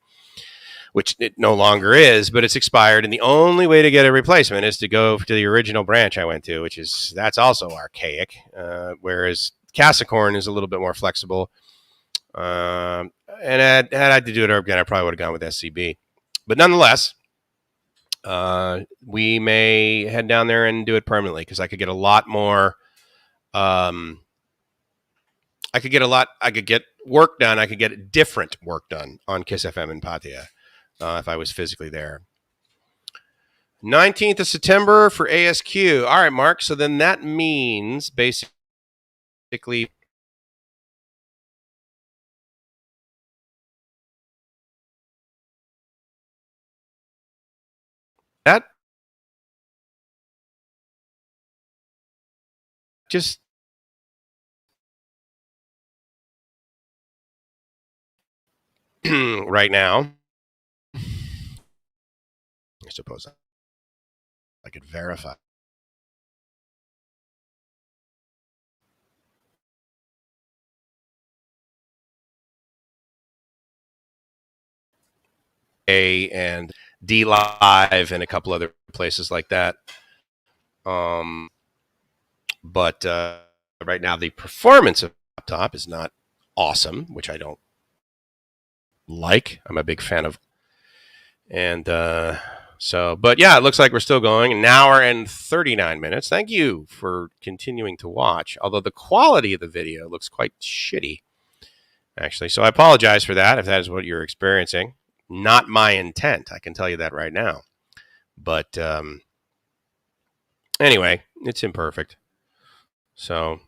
which it no longer is, but it's expired, and the only way to get a replacement is to go to the original branch I went to, that's also archaic, whereas Casacorn is a little bit more flexible. And had I to do it again, I probably would have gone with SCB. But nonetheless, we may head down there and do it permanently because I could get a lot more. I could get work done. I could get different work done on Kiss FM in Pattaya if I was physically there. 19th of September for ASQ. All right, Mark. So then that means basically that just right now. I suppose I could verify. And D Live and a couple other places like that. But right now the performance of the laptop is not awesome, which I don't like. I'm a big fan of. And but yeah, it looks like we're still going. An hour and 39 minutes. Thank you for continuing to watch. Although the quality of the video looks quite shitty, actually. So I apologize for that if that is what you're experiencing. Not my intent. I can tell you that right now. But anyway, it's imperfect. So,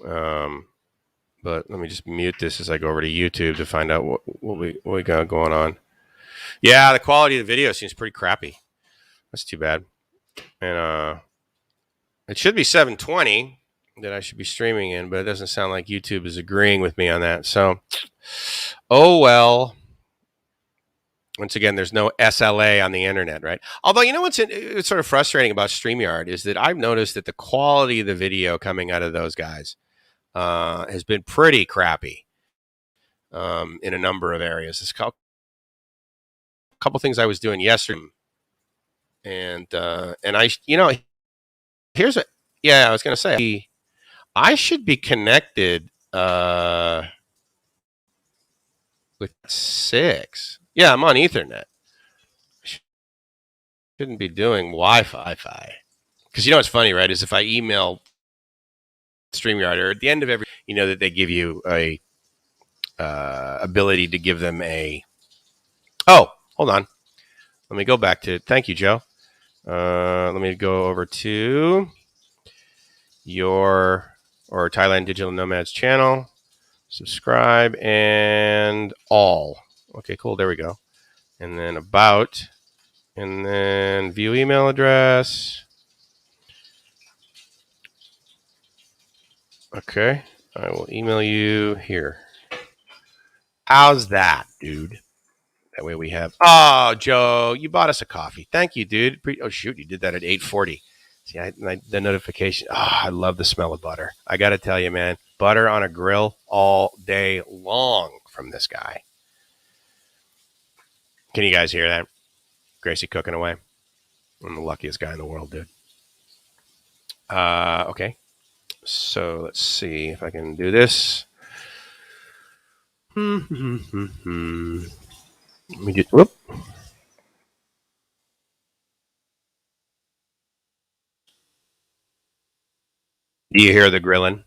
but let me just mute this as I go over to YouTube to find out what we got going on. Yeah, the quality of the video seems pretty crappy. That's too bad. And it should be 720 that I should be streaming in, but it doesn't sound like YouTube is agreeing with me on that. So, oh well. Once again, there's no SLA on the internet, right? Although, you know what's sort of frustrating about StreamYard is that I've noticed that the quality of the video coming out of those guys has been pretty crappy in a number of areas. There's a couple things I was doing yesterday, and I, here's a, yeah, I was going to say, I should be connected with 6. Yeah, I'm on Ethernet. Shouldn't be doing Wi-Fi. Because what's funny, right, is if I email StreamYard, or at the end of every, that they give you a ability to give them a, oh, hold on. Let me go back to, thank you, Joe. Let me go over to Thailand Digital Nomads channel, subscribe, and all. Okay, cool, there we go. And then about, and then view email address. Okay, I will email you here. How's that, dude? That way we have. Oh, Joe, you bought us a coffee. Thank you, dude. Oh shoot, you did that at 8:40. See, the notification. Oh, I love the smell of butter. I got to tell you, man, butter on a grill all day long from this guy. Can you guys hear that? Gracie cooking away. I'm the luckiest guy in the world, dude. Okay. So let's see if I can do this. Let me just, whoop. Do you hear the grilling?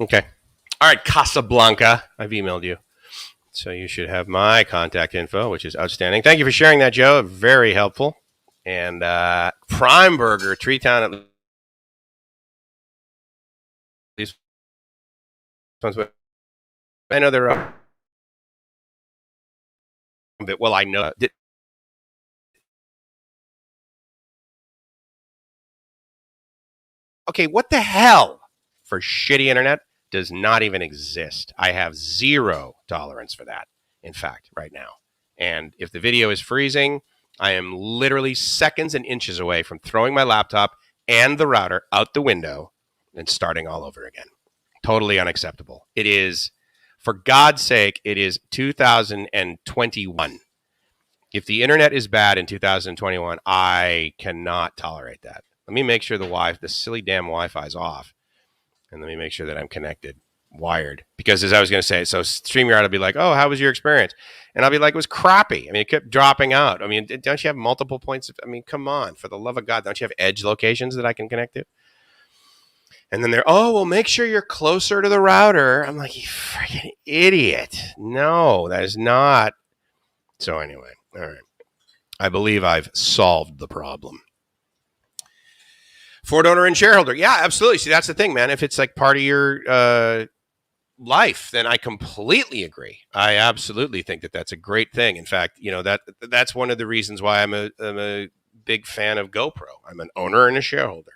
Okay. All right, Casablanca. I've emailed you. So you should have my contact info, which is outstanding. Thank you for sharing that, Joe. Very helpful. And Prime Burger, Treetown at least. I know they're well, I know. Okay, what the hell for shitty internet does not even exist. I have 0 tolerance for that, in fact, right now. And if the video is freezing, I am literally seconds and inches away from throwing my laptop and the router out the window and starting all over again. Totally unacceptable. It is, for God's sake, it is 2021. If the internet is bad in 2021, I cannot tolerate that. Let me make sure the silly damn Wi-Fi is off. And let me make sure that I'm connected, wired. Because as I was going to say, so StreamYard will be like, oh, how was your experience? And I'll be like, it was crappy. I mean, it kept dropping out. I mean, don't you have multiple points? Come on, for the love of God, don't you have edge locations that I can connect to? And then they're, oh, well, make sure you're closer to the router. I'm like, you freaking idiot. No, that is not. So anyway, all right. I believe I've solved the problem. Ford owner and shareholder. Yeah, absolutely. See, that's the thing, man. If it's like part of your life, then I completely agree. I absolutely think that that's a great thing. In fact, that's one of the reasons why I'm a big fan of GoPro. I'm an owner and a shareholder.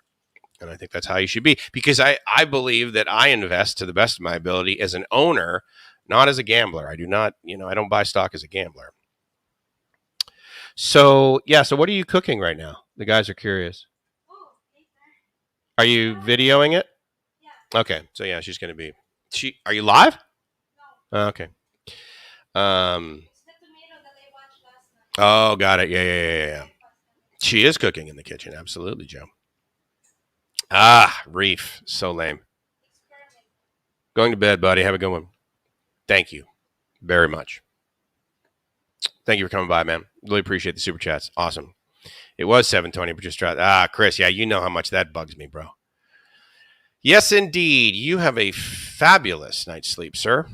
And I think that's how you should be, because I believe that I invest to the best of my ability as an owner, not as a gambler. I do not, I don't buy stock as a gambler. So, yeah. So what are you cooking right now? The guys are curious. Are you videoing it? Okay. So, yeah, she's going to be. Are you live? Okay. Oh, got it. Yeah. She is cooking in the kitchen. Absolutely, Joe. Reef. So lame. Going to bed, buddy. Have a good one. Thank you very much. Thank you for coming by, man. Really appreciate the super chats. Awesome. It was 7:20, but just tried. Chris, yeah, you know how much that bugs me, bro. Yes, indeed. You have a fabulous night's sleep, sir.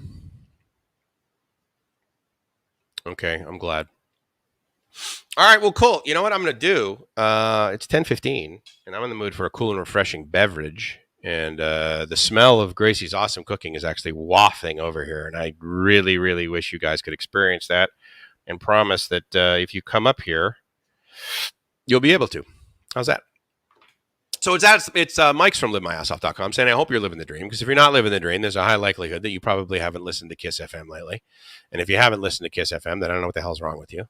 Okay, I'm glad. All right, well, cool. You know what I'm going to do? It's 10:15, and I'm in the mood for a cool and refreshing beverage. And the smell of Gracie's awesome cooking is actually wafting over here. And I really, really wish you guys could experience that, and promise that if you come up here, you'll be able to. How's that? So it's Mike's from LiveMyAssOff.com saying, I hope you're living the dream, because if you're not living the dream, there's a high likelihood that you probably haven't listened to Kiss FM lately. And if you haven't listened to Kiss FM, then I don't know what the hell's wrong with you.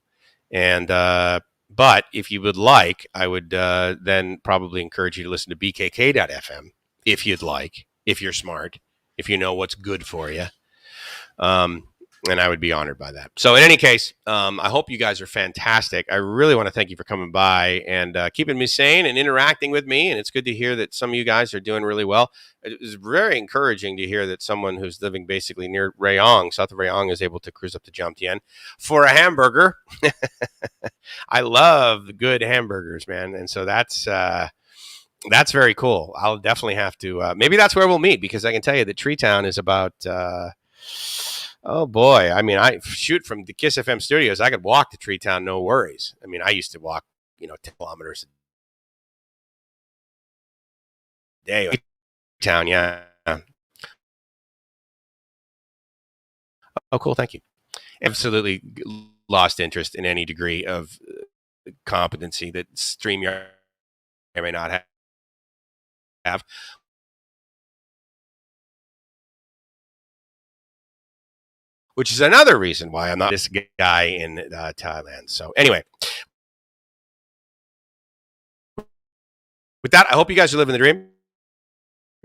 And but if you would like, I would then probably encourage you to listen to BKK.FM if you'd like, if you're smart, if you know what's good for you. And I would be honored by that. So in any case, I hope you guys are fantastic. I really want to thank you for coming by and keeping me sane and interacting with me. And it's good to hear that some of you guys are doing really well. It was very encouraging to hear that someone who's living basically near Rayong, south of Rayong, is able to cruise up to Jomtien for a hamburger. I love good hamburgers, man. And so that's very cool. I'll definitely have to, maybe that's where we'll meet, because I can tell you that Tree Town is about, oh boy. I mean, I shoot from the Kiss FM studios. I could walk to Tree Town, no worries. I mean, I used to walk, 10 kilometers a day. Town, yeah. Oh, cool. Thank you. Absolutely lost interest in any degree of competency that StreamYard may not have. Which is another reason why I'm not this guy in Thailand. So anyway, with that, I hope you guys are living the dream.